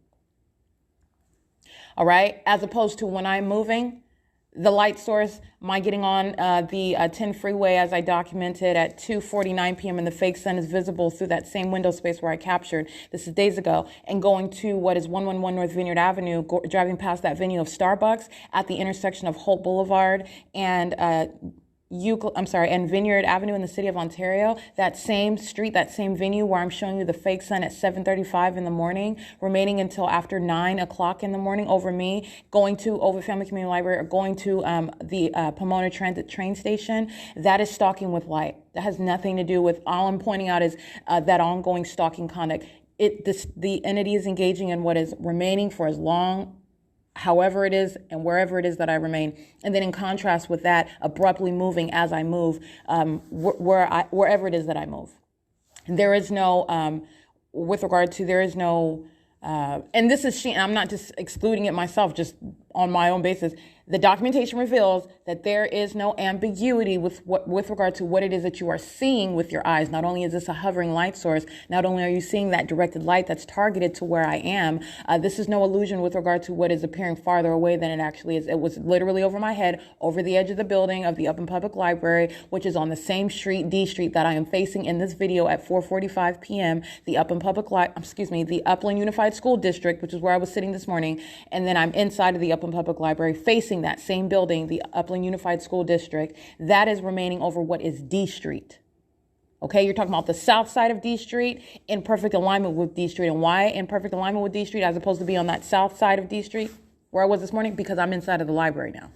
All right, as opposed to when I'm moving, the light source, my getting on the 10 freeway as I documented at 2:49 p.m. and the fake sun is visible through that same window space where I captured, this is days ago, and going to what is 111 North Vineyard Avenue, driving past that venue of Starbucks at the intersection of Holt Boulevard and and Vineyard Avenue in the city of Ontario, that same street, that same venue where I'm showing you the fake sun at 7:35 in the morning, remaining until after 9 o'clock in the morning over me, going to over Family Community Library or going to the Pomona Transit train station. That is stalking with light. That has nothing to do with, all I'm pointing out is that ongoing stalking conduct. The entity is engaging in what is remaining for as long, however it is and wherever it is that I remain. And then in contrast with that, abruptly moving as I move, wherever it is that I move. There is no, and this is, I'm not just excluding it myself, just on my own basis. The documentation reveals that there is no ambiguity with regard to what it is that you are seeing with your eyes. Not only is this a hovering light source, not only are you seeing that directed light that's targeted to where I am, this is no illusion with regard to what is appearing farther away than it actually is. It was literally over my head, over the edge of the building of the Upland Public Library, which is on the same street, D Street, that I am facing in this video at 4:45 p.m. The the Upland Unified School District, which is where I was sitting this morning, and then I'm inside of the Upland Public Library facing that same building, the Upland Unified School District. That is remaining over what is D Street. Okay, you're talking about the south side of D Street in perfect alignment with D Street. And why in perfect alignment with D Street as opposed to be on that south side of D Street where I was this morning? Because I'm inside of the library now.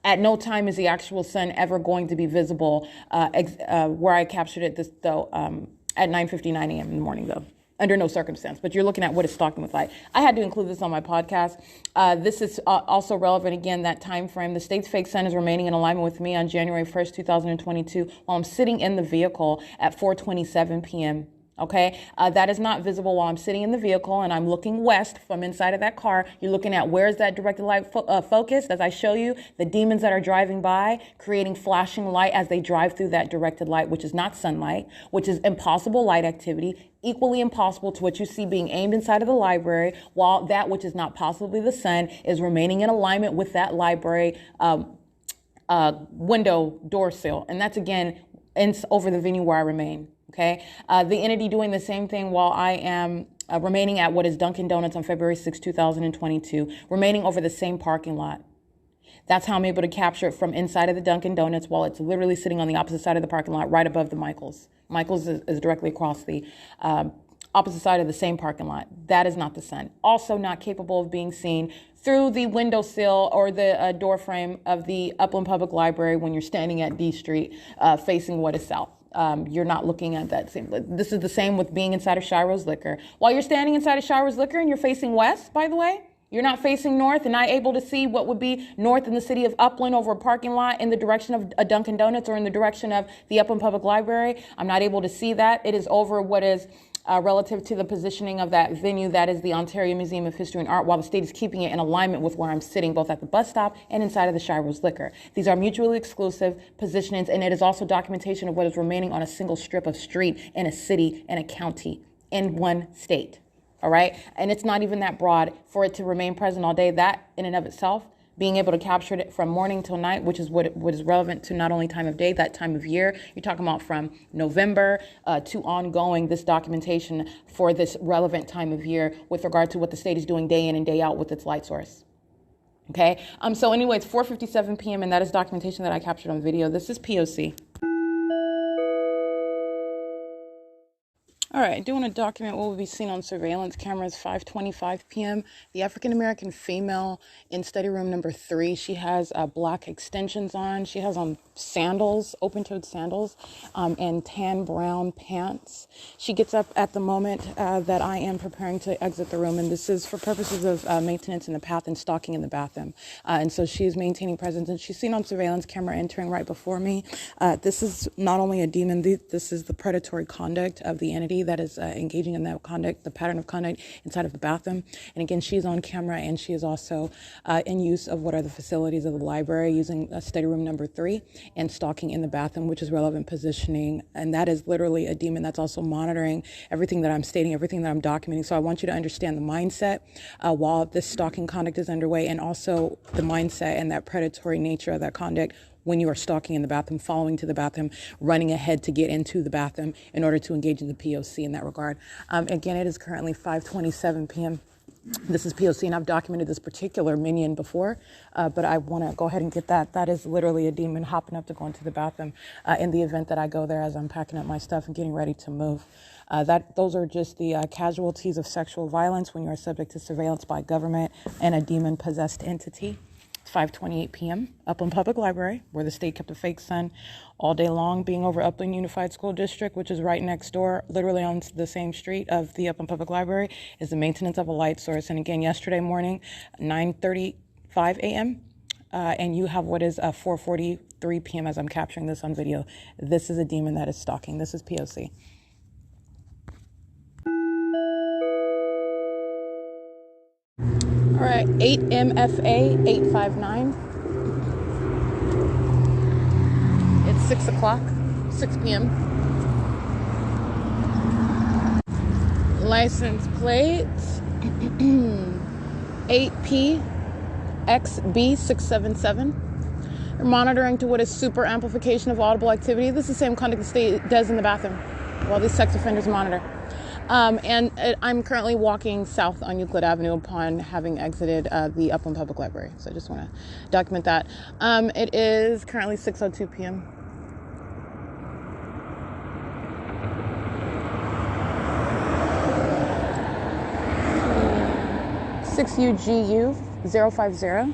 At no time is the actual sun ever going to be visible where I captured it at 9:59 a.m. in the morning, though. Under no circumstance, but you're looking at what is stalking with light. I had to include this on my podcast. This is also relevant, again, that time frame. The state's fake sun is remaining in alignment with me on January 1st, 2022, while I'm sitting in the vehicle at 4:27 p.m. Okay, that is not visible while I'm sitting in the vehicle and I'm looking west from inside of that car. You're looking at where's that directed light focused as I show you the demons that are driving by, creating flashing light as they drive through that directed light, which is not sunlight, which is impossible light activity, equally impossible to what you see being aimed inside of the library, while that which is not possibly the sun is remaining in alignment with that library window door sill. And that's again over the venue where I remain. Okay, the entity doing the same thing while I am remaining at what is Dunkin' Donuts on February 6, 2022, remaining over the same parking lot. That's how I'm able to capture it from inside of the Dunkin' Donuts while it's literally sitting on the opposite side of the parking lot, right above the Michaels. Michaels is directly across the opposite side of the same parking lot. That is not the sun. Also not capable of being seen through the windowsill or the door frame of the Upland Public Library when you're standing at D Street facing what is south. You're not looking at that same. This is the same with being inside of S.I.I.S Liquor. While you're standing inside of S.I.I.S Liquor and you're facing west, by the way, you're not facing north and not able to see what would be north in the city of Upland over a parking lot in the direction of a Dunkin' Donuts or in the direction of the Upland Public Library. I'm not able to see that. It is over what is relative to the positioning of that venue, that is the Ontario Museum of History and Art, while the state is keeping it in alignment with where I'm sitting, both at the bus stop and inside of the S.I.I.S Liquor. These are mutually exclusive positionings, and it is also documentation of what is remaining on a single strip of street in a city and a county in one state. All right? And it's not even that broad for it to remain present all day. That in and of itself, being able to capture it from morning till night, which is what is relevant to not only time of day, that time of year. You're talking about from November to ongoing, this documentation for this relevant time of year with regard to what the state is doing day in and day out with its light source. Okay. So anyway, it's 4:57 p.m. and that is documentation that I captured on video. This is P.O.C. All right, I do want to document what will be seen on surveillance cameras, 5:25 p.m. The African-American female in study room number 3, she has black extensions on. She has on sandals, open-toed sandals, and tan brown pants. She gets up at the moment that I am preparing to exit the room, and this is for purposes of maintenance in the path and stalking in the bathroom. And so she is maintaining presence, and she's seen on surveillance camera entering right before me. This is not only a demon, this is the predatory conduct of the entity that is engaging in that conduct, the pattern of conduct inside of the bathroom. And again, she's on camera and she is also in use of what are the facilities of the library using study room number 3 and stalking in the bathroom, which is relevant positioning. And that is literally a demon that's also monitoring everything that I'm stating, everything that I'm documenting. So I want you to understand the mindset while this stalking conduct is underway, and also the mindset and that predatory nature of that conduct when you are stalking in the bathroom, following to the bathroom, running ahead to get into the bathroom in order to engage in the P.O.C. in that regard. Again, it is currently 5:27 p.m. This is P.O.C. and I've documented this particular minion before, but I want to go ahead and get that. That is literally a demon hopping up to go into the bathroom in the event that I go there as I'm packing up my stuff and getting ready to move. Those are just the casualties of sexual violence when you are subject to surveillance by government and a demon-possessed entity. 5:28 p.m. Upland Public Library, where the state kept a fake sun all day long, being over Upland Unified School District, which is right next door, literally on the same street of the Upland Public Library, is the maintenance of a light source. And again, yesterday morning, 9:35 a.m., and you have what is 4:43 p.m. as I'm capturing this on video. This is a demon that is stalking. This is P.O.C. All right, 8 MFA 859. It's 6 o'clock, 6 p.m. License plate 8PXB677. They're monitoring to what is super amplification of audible activity. This is the same conduct the state does in the bathroom while these sex offenders monitor. I'm currently walking south on Euclid Avenue upon having exited the Upland Public Library. So I just want to document that. It is currently 6:02 p.m. UGU 050.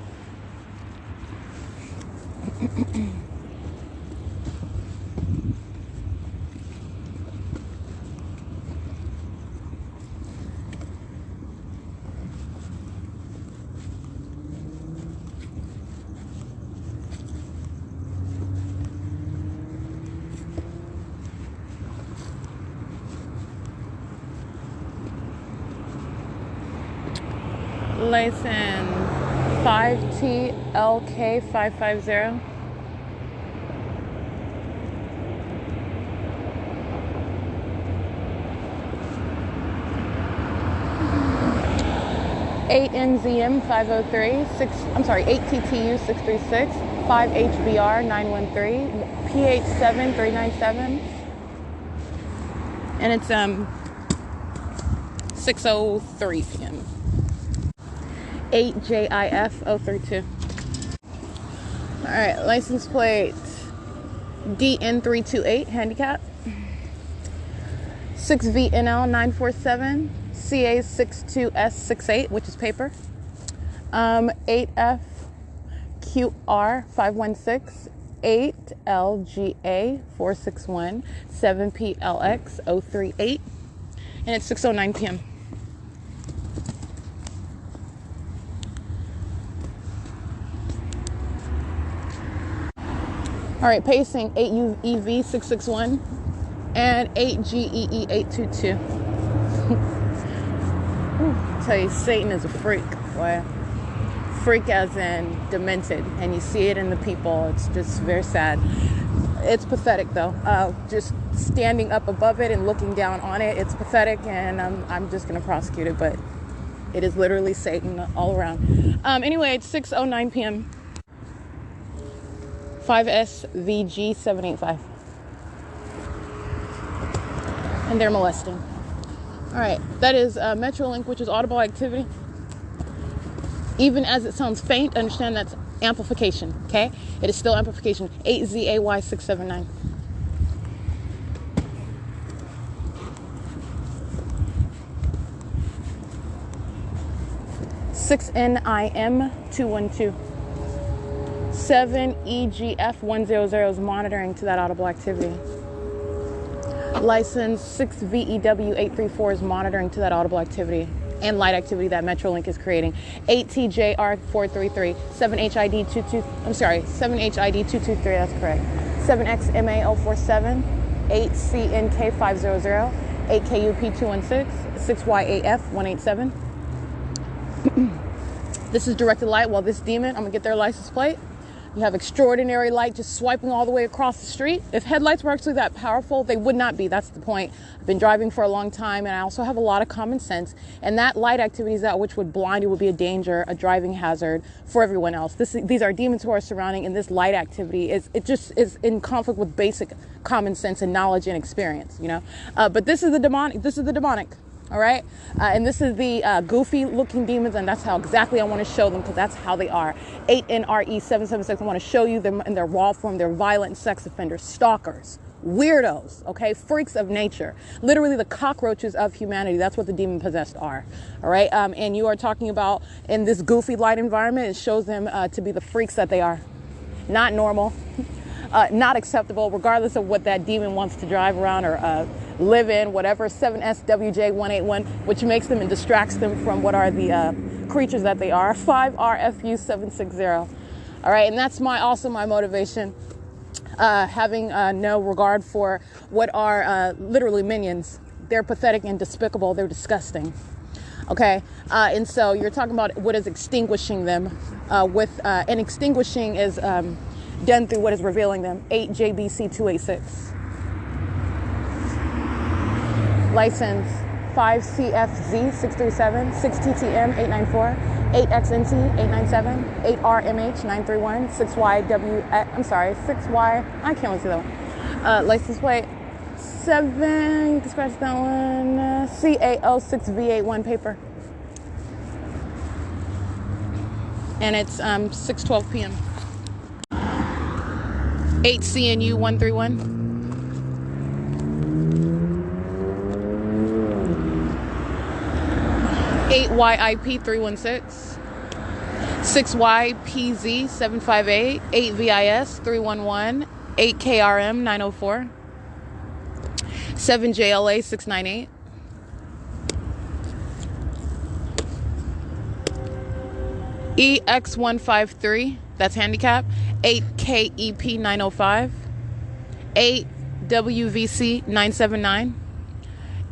License 5TLK550. NZM 503, 8TTU 636, 5HBR 913, PH7 397, and it's 6:03 p.m. 8JIF 032. All right, license plate DN328 handicap, 6VNL 947. CA62S68, which is paper. 8FQR 516, 8LGA 461, 7PLX 038, and it's 6:09 p.m. All right, pacing 8UEV 661 and 8GEE 822. I tell you, Satan is a freak. Boy. Freak as in demented, and you see it in the people. It's just very sad. It's pathetic, though. Just standing up above it and looking down on it, it's pathetic, and I'm just going to prosecute it, but it is literally Satan all around. Anyway, it's 6:09 p.m. 5SVG 785. And they're molesting. All right, that is Metrolink, which is audible activity. Even as it sounds faint, understand that's amplification, okay? It is still amplification. 8ZAY 679. NIM 212. 7EGF 100 is monitoring to that audible activity. License 6VEW 834 is monitoring to that audible activity and light activity that Metrolink is creating. 8TJR 433, 7HID 223, that's correct. 7XMA 047, 8CNK 500, 8KUP 216, 6YAF 187. This is directed light. Well, this demon, I'm gonna get their license plate. You have extraordinary light just swiping all the way across the street. If headlights were actually that powerful, they would not be. That's the point. I've been driving for a long time, and I also have a lot of common sense. And that light activity is that which would blind you, would be a danger, a driving hazard for everyone else. These are demons who are surrounding, and this light activity is in conflict with basic common sense and knowledge and experience. You know, but this is the demonic. This is the demonic. All right. And this is the goofy looking demons. And that's how exactly I want to show them, because that's how they are. 8NRE 776. I want to show you them in their raw form. They're violent sex offenders, stalkers, weirdos. OK, freaks of nature, literally the cockroaches of humanity. That's what the demon possessed are. All right. And you are talking about in this goofy light environment. It shows them to be the freaks that they are. Not normal, not acceptable, regardless of what that demon wants to drive around or live in, whatever. 7SWJ181, which makes them and distracts them from what are the creatures that they are. 5RFU760. All right, and that's also my motivation, having no regard for what are literally minions. They're pathetic and despicable. They're disgusting. Okay, and so you're talking about what is extinguishing them and extinguishing is done through what is revealing them. 8JBC286. License 5CFZ637, 6TTM 894, 8XNT 897, 8RMH 931, 6YW, 6Y, I can't see that one. License plate 7, you can scratch that one, CA06V81 paper. And it's 6:12 p.m. 8CNU 131. 8YIP 316, 6YPZ 758, 8VIS 311, 8KRM 904, 7JLA 698, EX153, that's handicap, 8KEP 905, 8WVC 979,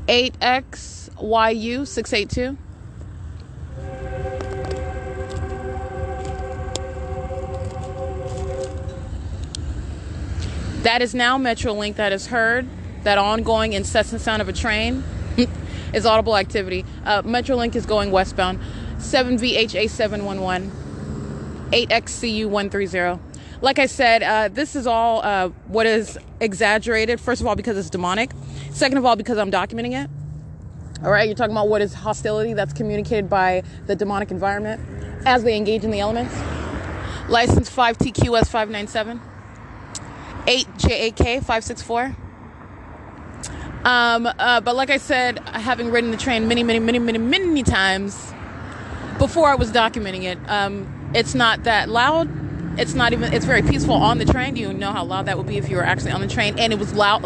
8XYU 682, That is now Metrolink that is heard. That ongoing incessant sound of a train is audible activity. Metrolink is going westbound. 7VHA711, 8XCU130. Like I said, this is all what is exaggerated. First of all, because it's demonic. Second of all, because I'm documenting it. All right, you're talking about what is hostility that's communicated by the demonic environment as they engage in the elements. License 5TQS597, 8JAK564. But like I said, having ridden the train many times before I was documenting it, it's not that loud. It's very peaceful on the train. You know how loud that would be if you were actually on the train, and it was loud,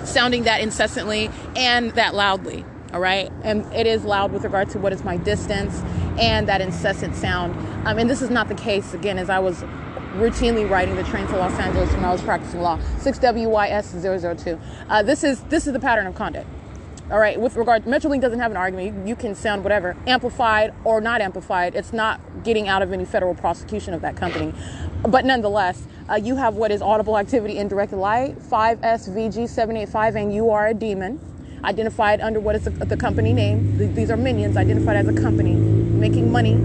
sounding that incessantly and that loudly. All right. And it is loud with regard to what is my distance and that incessant sound. And this is not the case, again, as I was routinely riding the train to Los Angeles when I was practicing law. 6WYS002. This is the pattern of conduct. All right. With regard, Metrolink doesn't have an argument. You can sound whatever, amplified or not amplified. It's not getting out of any federal prosecution of that company. But nonetheless, you have what is audible activity in direct light, 5SVG785, and you are a demon. Identified under what is the company name. These are minions identified as a company making money,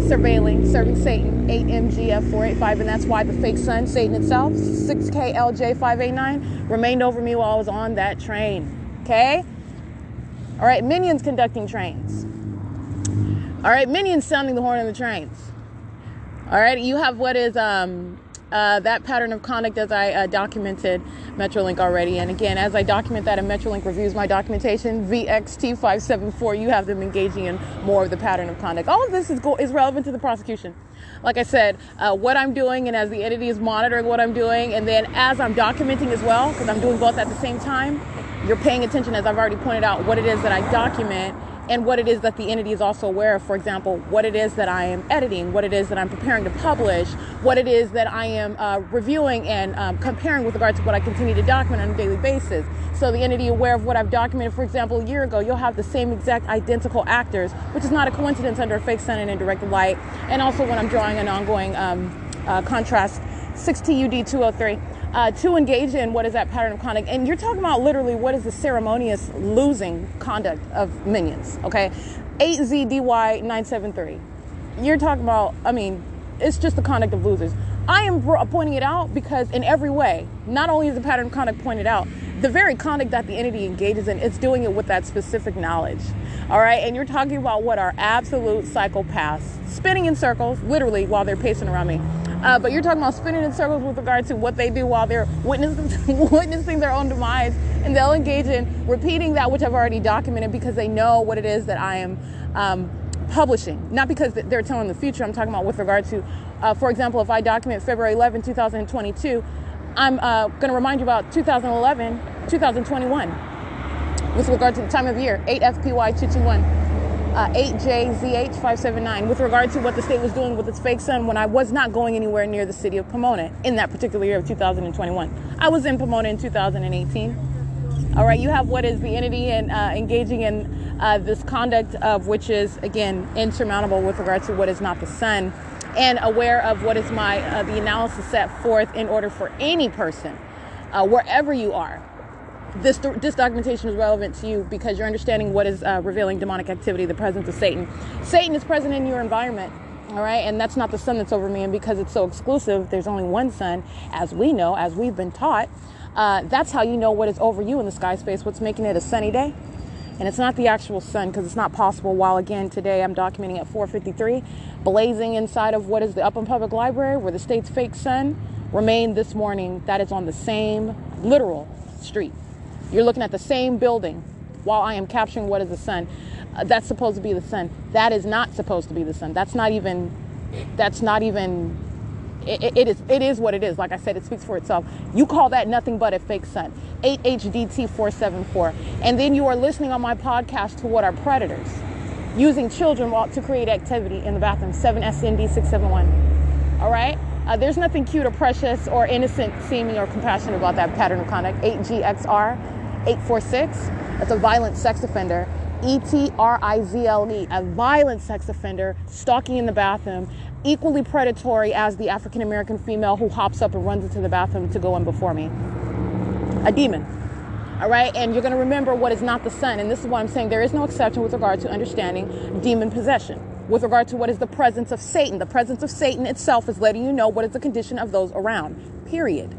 surveilling, serving Satan, 8MGF485, and that's why the fake sun, Satan itself, 6KLJ589, remained over me while I was on that train. Okay? All right, minions conducting trains. All right, minions sounding the horn in the trains. All right, you have what is that pattern of conduct as I documented Metrolink already. And again, as I document that and Metrolink reviews my documentation, VXT574, you have them engaging in more of the pattern of conduct. All of this is relevant to the prosecution. Like I said, what I'm doing, and as the entity is monitoring what I'm doing, and then as I'm documenting as well, because I'm doing both at the same time, you're paying attention, as I've already pointed out, what it is that I document and what it is that the entity is also aware of. For example, what it is that I am editing, what it is that I'm preparing to publish, what it is that I am reviewing and comparing with regard to what I continue to document on a daily basis. So the entity aware of what I've documented, for example, a year ago, you'll have the same exact identical actors, which is not a coincidence under a fake sun and indirect light. And also when I'm drawing an ongoing contrast, 6TUD203. To engage in what is that pattern of conduct. And you're talking about literally what is the ceremonious losing conduct of minions, okay? 8ZDY973. You're talking about, it's just the conduct of losers. I am pointing it out because in every way, not only is the pattern of conduct pointed out, the very conduct that the entity engages in, it's doing it with that specific knowledge, all right? And you're talking about what are absolute psychopaths, spinning in circles, literally, while they're pacing around me. But you're talking about spinning in circles with regard to what they do while they're witnessing their own demise. And they'll engage in repeating that which I've already documented because they know what it is that I am publishing. Not because they're telling the future. I'm talking about with regard to, for example, if I document February 11, 2022, I'm going to remind you about 2011, 2021. With regard to the time of year, 8FPY221. 8JZH579 with regard to what the state was doing with its fake sun when I was not going anywhere near the city of Pomona in that particular year of 2021. I was in Pomona in 2018. All right, you have what is the entity and engaging in this conduct of which is, again, insurmountable with regard to what is not the sun, and aware of what is my the analysis set forth in order for any person, wherever you are. This documentation is relevant to you because you're understanding what is revealing demonic activity, the presence of Satan. Satan is present in your environment, all right? And that's not the sun that's over me. And because it's so exclusive, there's only one sun, as we know, as we've been taught. That's how you know what is over you in the sky space, what's making it a sunny day. And it's not the actual sun because it's not possible. While, again, today I'm documenting at 4:53, blazing inside of what is the Upland Public Library where the state's fake sun remained this morning. That is on the same literal street. You're looking at the same building while I am capturing what is the sun. That's supposed to be the sun. That is not supposed to be the sun. It is what it is. Like I said, it speaks for itself. You call that nothing but a fake sun. 8HDT474. And then you are listening on my podcast to what are predators using children to create activity in the bathroom. 7SND671. All right? There's nothing cute or precious or innocent seeming or compassionate about that pattern of conduct. 8GXR846. That's a violent sex offender. ETRIZLE, a violent sex offender, stalking in the bathroom, equally predatory as the African-American female who hops up and runs into the bathroom to go in before me. A demon. All right, and you're going to remember what is not the sun. And this is why I'm saying there is no exception with regard to understanding demon possession. With regard to what is the presence of Satan. The presence of Satan itself is letting you know what is the condition of those around. Period.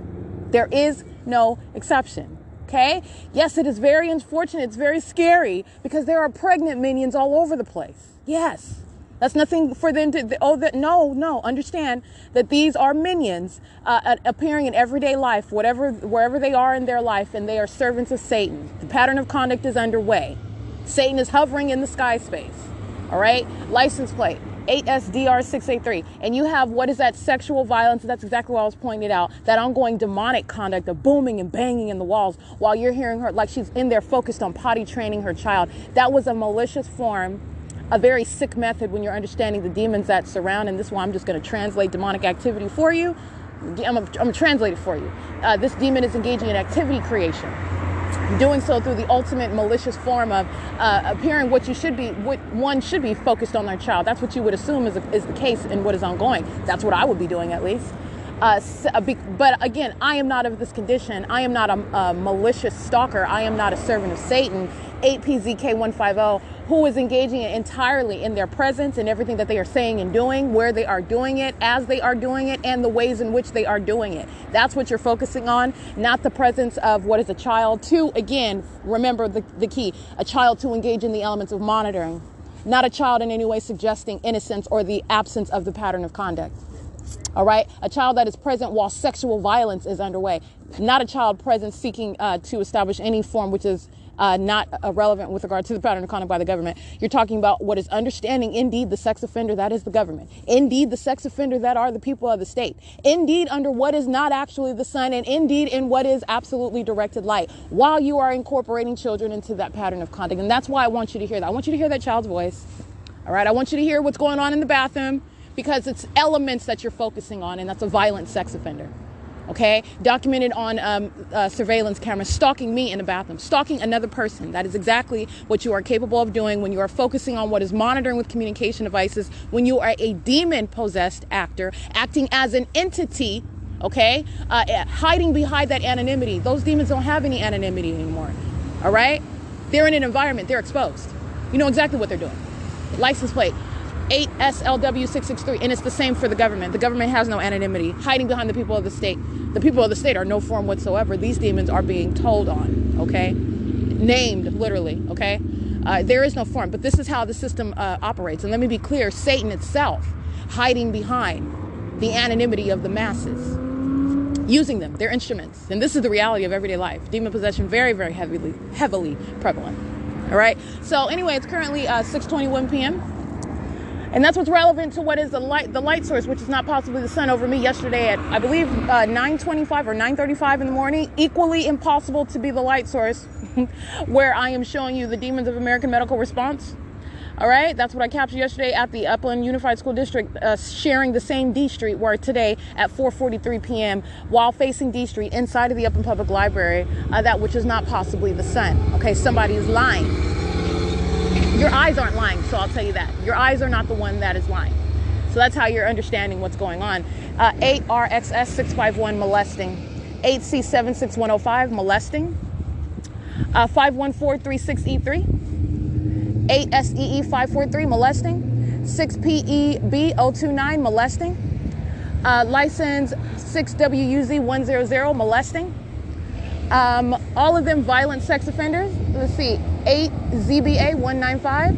There is no exception. Okay? Yes, it is very unfortunate. It's very scary because there are pregnant minions all over the place. Yes. That's nothing for them to, no, understand that these are minions appearing in everyday life, wherever they are in their life, and they are servants of Satan. The pattern of conduct is underway. Satan is hovering in the sky space. All right? License plate, 8SDR683. And you have, what is that, sexual violence? That's exactly what I was pointing out. That ongoing demonic conduct of booming and banging in the walls while you're hearing her, like she's in there focused on potty training her child. That was a malicious form, a very sick method when you're understanding the demons that surround. And this one, I'm just going to translate demonic activity for you. I'm going to translate it for you. This demon is engaging in activity creation, doing so through the ultimate malicious form of appearing what one should be focused on their child. That's what you would assume is the case in what is ongoing. That's what I would be doing, at least. But again, I am not of this condition. I am not a malicious stalker. I am not a servant of Satan. 8PZK150, who is engaging entirely in their presence and everything that they are saying and doing, where they are doing it, as they are doing it, and the ways in which they are doing it. That's what you're focusing on, not the presence of what is a child to, again, remember the key, a child to engage in the elements of monitoring, not a child in any way suggesting innocence or the absence of the pattern of conduct. All right. A child that is present while sexual violence is underway, not a child present seeking to establish any form which is not relevant with regard to the pattern of conduct by the government. You're talking about what is understanding, indeed, the sex offender that is the government. Indeed, the sex offender that are the people of the state. Indeed, under what is not actually the sun, and indeed in what is absolutely directed light, while you are incorporating children into that pattern of conduct. And that's why I want you to hear that. I want you to hear that child's voice. All right. I want you to hear what's going on in the bathroom, because it's elements that you're focusing on, and that's a violent sex offender. Okay, documented on surveillance cameras, stalking me in the bathroom, stalking another person. That is exactly what you are capable of doing when you are focusing on what is monitoring with communication devices, when you are a demon-possessed actor, acting as an entity, okay, hiding behind that anonymity. Those demons don't have any anonymity anymore, all right? They're in an environment, they're exposed. You know exactly what they're doing. License plate, 8SLW663, and it's the same for the government. The government has no anonymity, hiding behind the people of the state. The people of the state are no form whatsoever. These demons are being told on, okay? Named, literally, okay? There is no form, but this is how the system operates. And let me be clear, Satan itself, hiding behind the anonymity of the masses, using them, their instruments. And this is the reality of everyday life. Demon possession, very, very heavily prevalent, all right? So anyway, it's currently 6:21 p.m., and that's what's relevant to what is the light source, which is not possibly the sun over me yesterday at, I believe, 9:25 or 9:35 in the morning. Equally impossible to be the light source where I am showing you the demons of American medical response. All right. That's what I captured yesterday at the Upland Unified School District, sharing the same D Street, where today at 4:43 p.m. while facing D Street inside of the Upland Public Library, that which is not possibly the sun. OK, somebody is lying. Your eyes aren't lying, so I'll tell you that. Your eyes are not the one that is lying. So that's how you're understanding what's going on. 8RXS651, molesting. 8C76105, molesting. 51436E3. 8SEE543, molesting. 6PEB029, molesting. License 6WUZ100, molesting. All of them violent sex offenders. Let's see, 8ZBA195,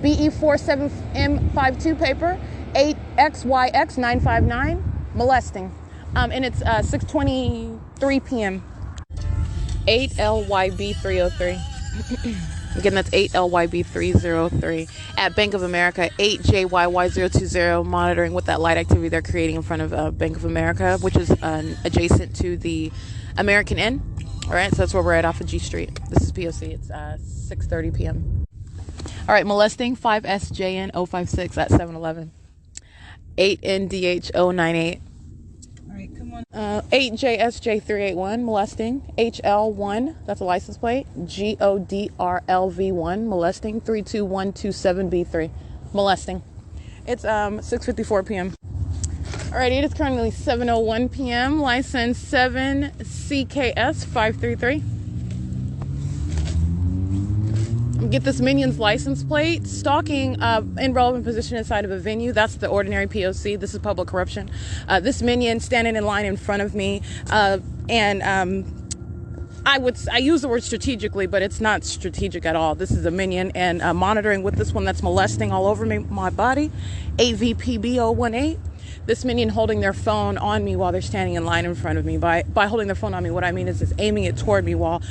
BE47M52 paper, 8XYX959, molesting. And it's 6:23 p.m. 8LYB303. Again, that's 8LYB303 at Bank of America, 8JYY020, monitoring what that light activity they're creating in front of Bank of America, which is adjacent to the American Inn. All right, so that's where we're at off of G Street. This is P.O.C. It's 6:30 p.m. All right, molesting 5SJN056 at 7-Eleven. 8NDH098. All right, come on. 8JSJ381, molesting. HL1, that's a license plate. GODRLV1, molesting. 32127B3, molesting. It's 6:54 p.m. Alrighty, it is currently 7:01 p.m. License 7CKS 533. Get this minion's license plate. Stalking in relevant position inside of a venue. That's the ordinary P.O.C. This is public corruption. This minion standing in line in front of me, and I use the word strategically, but it's not strategic at all. This is a minion, and monitoring with this one that's molesting all over me, my body. AVPBO18. This minion holding their phone on me while they're standing in line in front of me. By holding their phone on me, what I mean is aiming it toward me while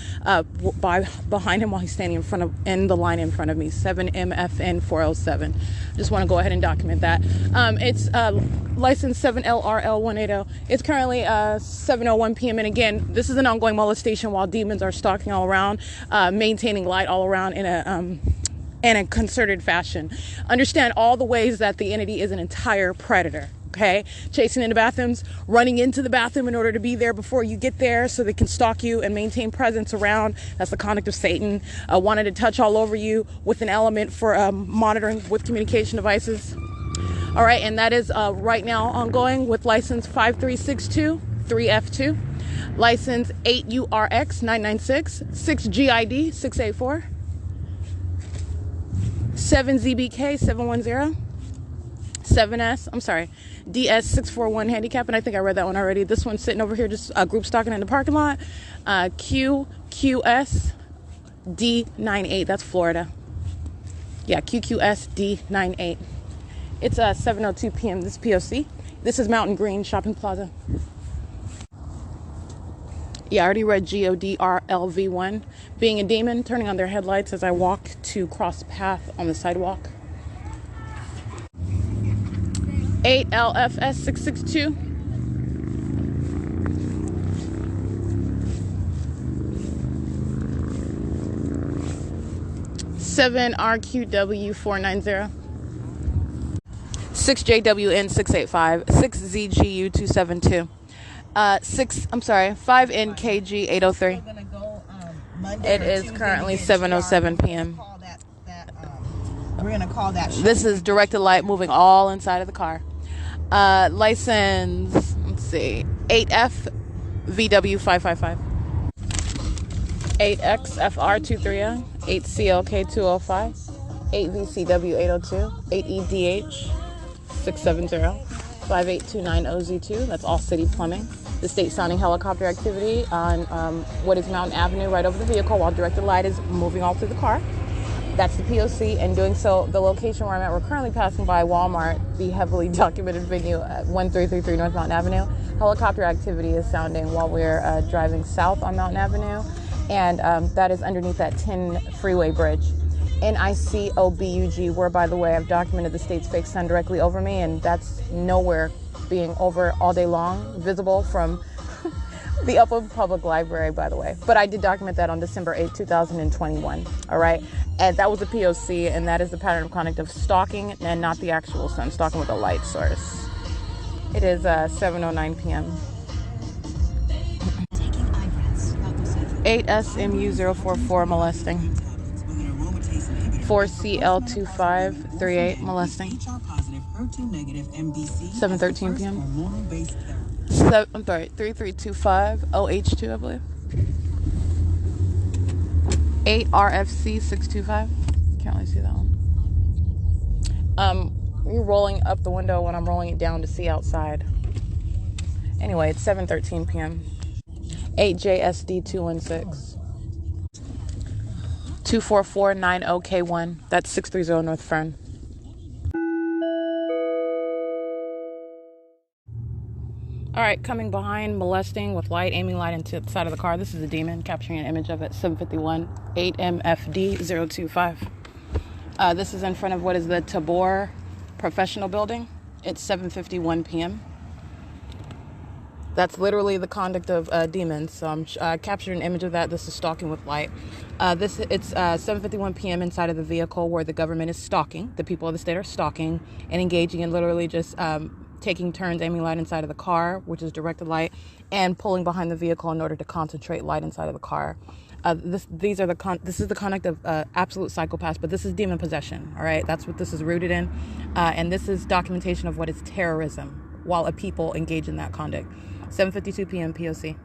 behind him while he's standing in the line in front of me. 7MFN407. Just want to go ahead and document that. It's license 7LRL180. It's currently 7:01 p.m. And again, this is an ongoing molestation while demons are stalking all around, maintaining light all around in a concerted fashion. Understand all the ways that the entity is an entire predator. Okay, chasing into bathrooms, running into the bathroom in order to be there before you get there so they can stalk you and maintain presence around. That's the conduct of Satan. Wanted to touch all over you with an element for monitoring with communication devices. All right, and that is right now ongoing with license 5362 3F2, license 8URX 996, 6GID 684, 7ZBK 710. 7S, I'm sorry, DS641 handicap, and I think I read that one already. This one's sitting over here just group stalking in the parking lot. QQS D98, that's Florida. Yeah, QQS D98. It's 7:02 p.m. This P.O.C. This is Mountain Green Shopping Plaza. Yeah, I already read GODRLV1. Being a demon, turning on their headlights as I walk to cross path on the sidewalk. 8LFS 662. 7RQW 490. 6JWN 685. 6ZGU 272. 5NKG 803. It is currently 7:07 p.m. We're gonna call that. This is directed light moving all inside of the car. License, let's see, 8FVW555, 8XFR230, 8CLK205, 8VCW802, 8EDH670, 58290Z2. That's all city plumbing. The state sounding helicopter activity on what is Mountain Avenue right over the vehicle while directed light is moving all through the car. That's the P.O.C. and doing so, the location where I'm at, we're currently passing by Walmart, the heavily documented venue at 1333 North Mountain Avenue. Helicopter activity is sounding while we're driving south on Mountain Avenue, and that is underneath that 10 freeway bridge. NICOBUG, where, by the way, I've documented the state's fake sun directly over me, and that's nowhere being over all day long, visible from the Upper Public Library, by the way. But I did document that on December 8, 2021, all right? And that was a P.O.C., and that is the pattern of conduct of stalking and not the actual sun, stalking with a light source. It is 7:09 p.m. 8SMU044 molesting. 4CL2538 molesting. 7:13 p.m. 3325 OH2, I believe. 8RFC 625. Can't really see that one. You're rolling up the window when I'm rolling it down to see outside. Anyway, it's 7:13 p.m. 8JSD 216. 24490K1. That's 630 North Fern. All right, coming behind, molesting with light, aiming light into the side of the car. This is a demon, capturing an image of it. 751 8MFD025. This is in front of what is the Tabor Professional Building. It's 7:51 p.m. That's literally the conduct of demons. So I'm capturing an image of that. This is stalking with light. It's 7:51 p.m. inside of the vehicle where the government is stalking. The people of the state are stalking and engaging in literally just taking turns aiming light inside of the car, which is directed light, and pulling behind the vehicle in order to concentrate light inside of the car. This is the conduct of absolute psychopaths, but this is demon possession. All right, that's what this is rooted in, and this is documentation of what is terrorism while a people engage in that conduct. 7:52 p.m. P.O.C.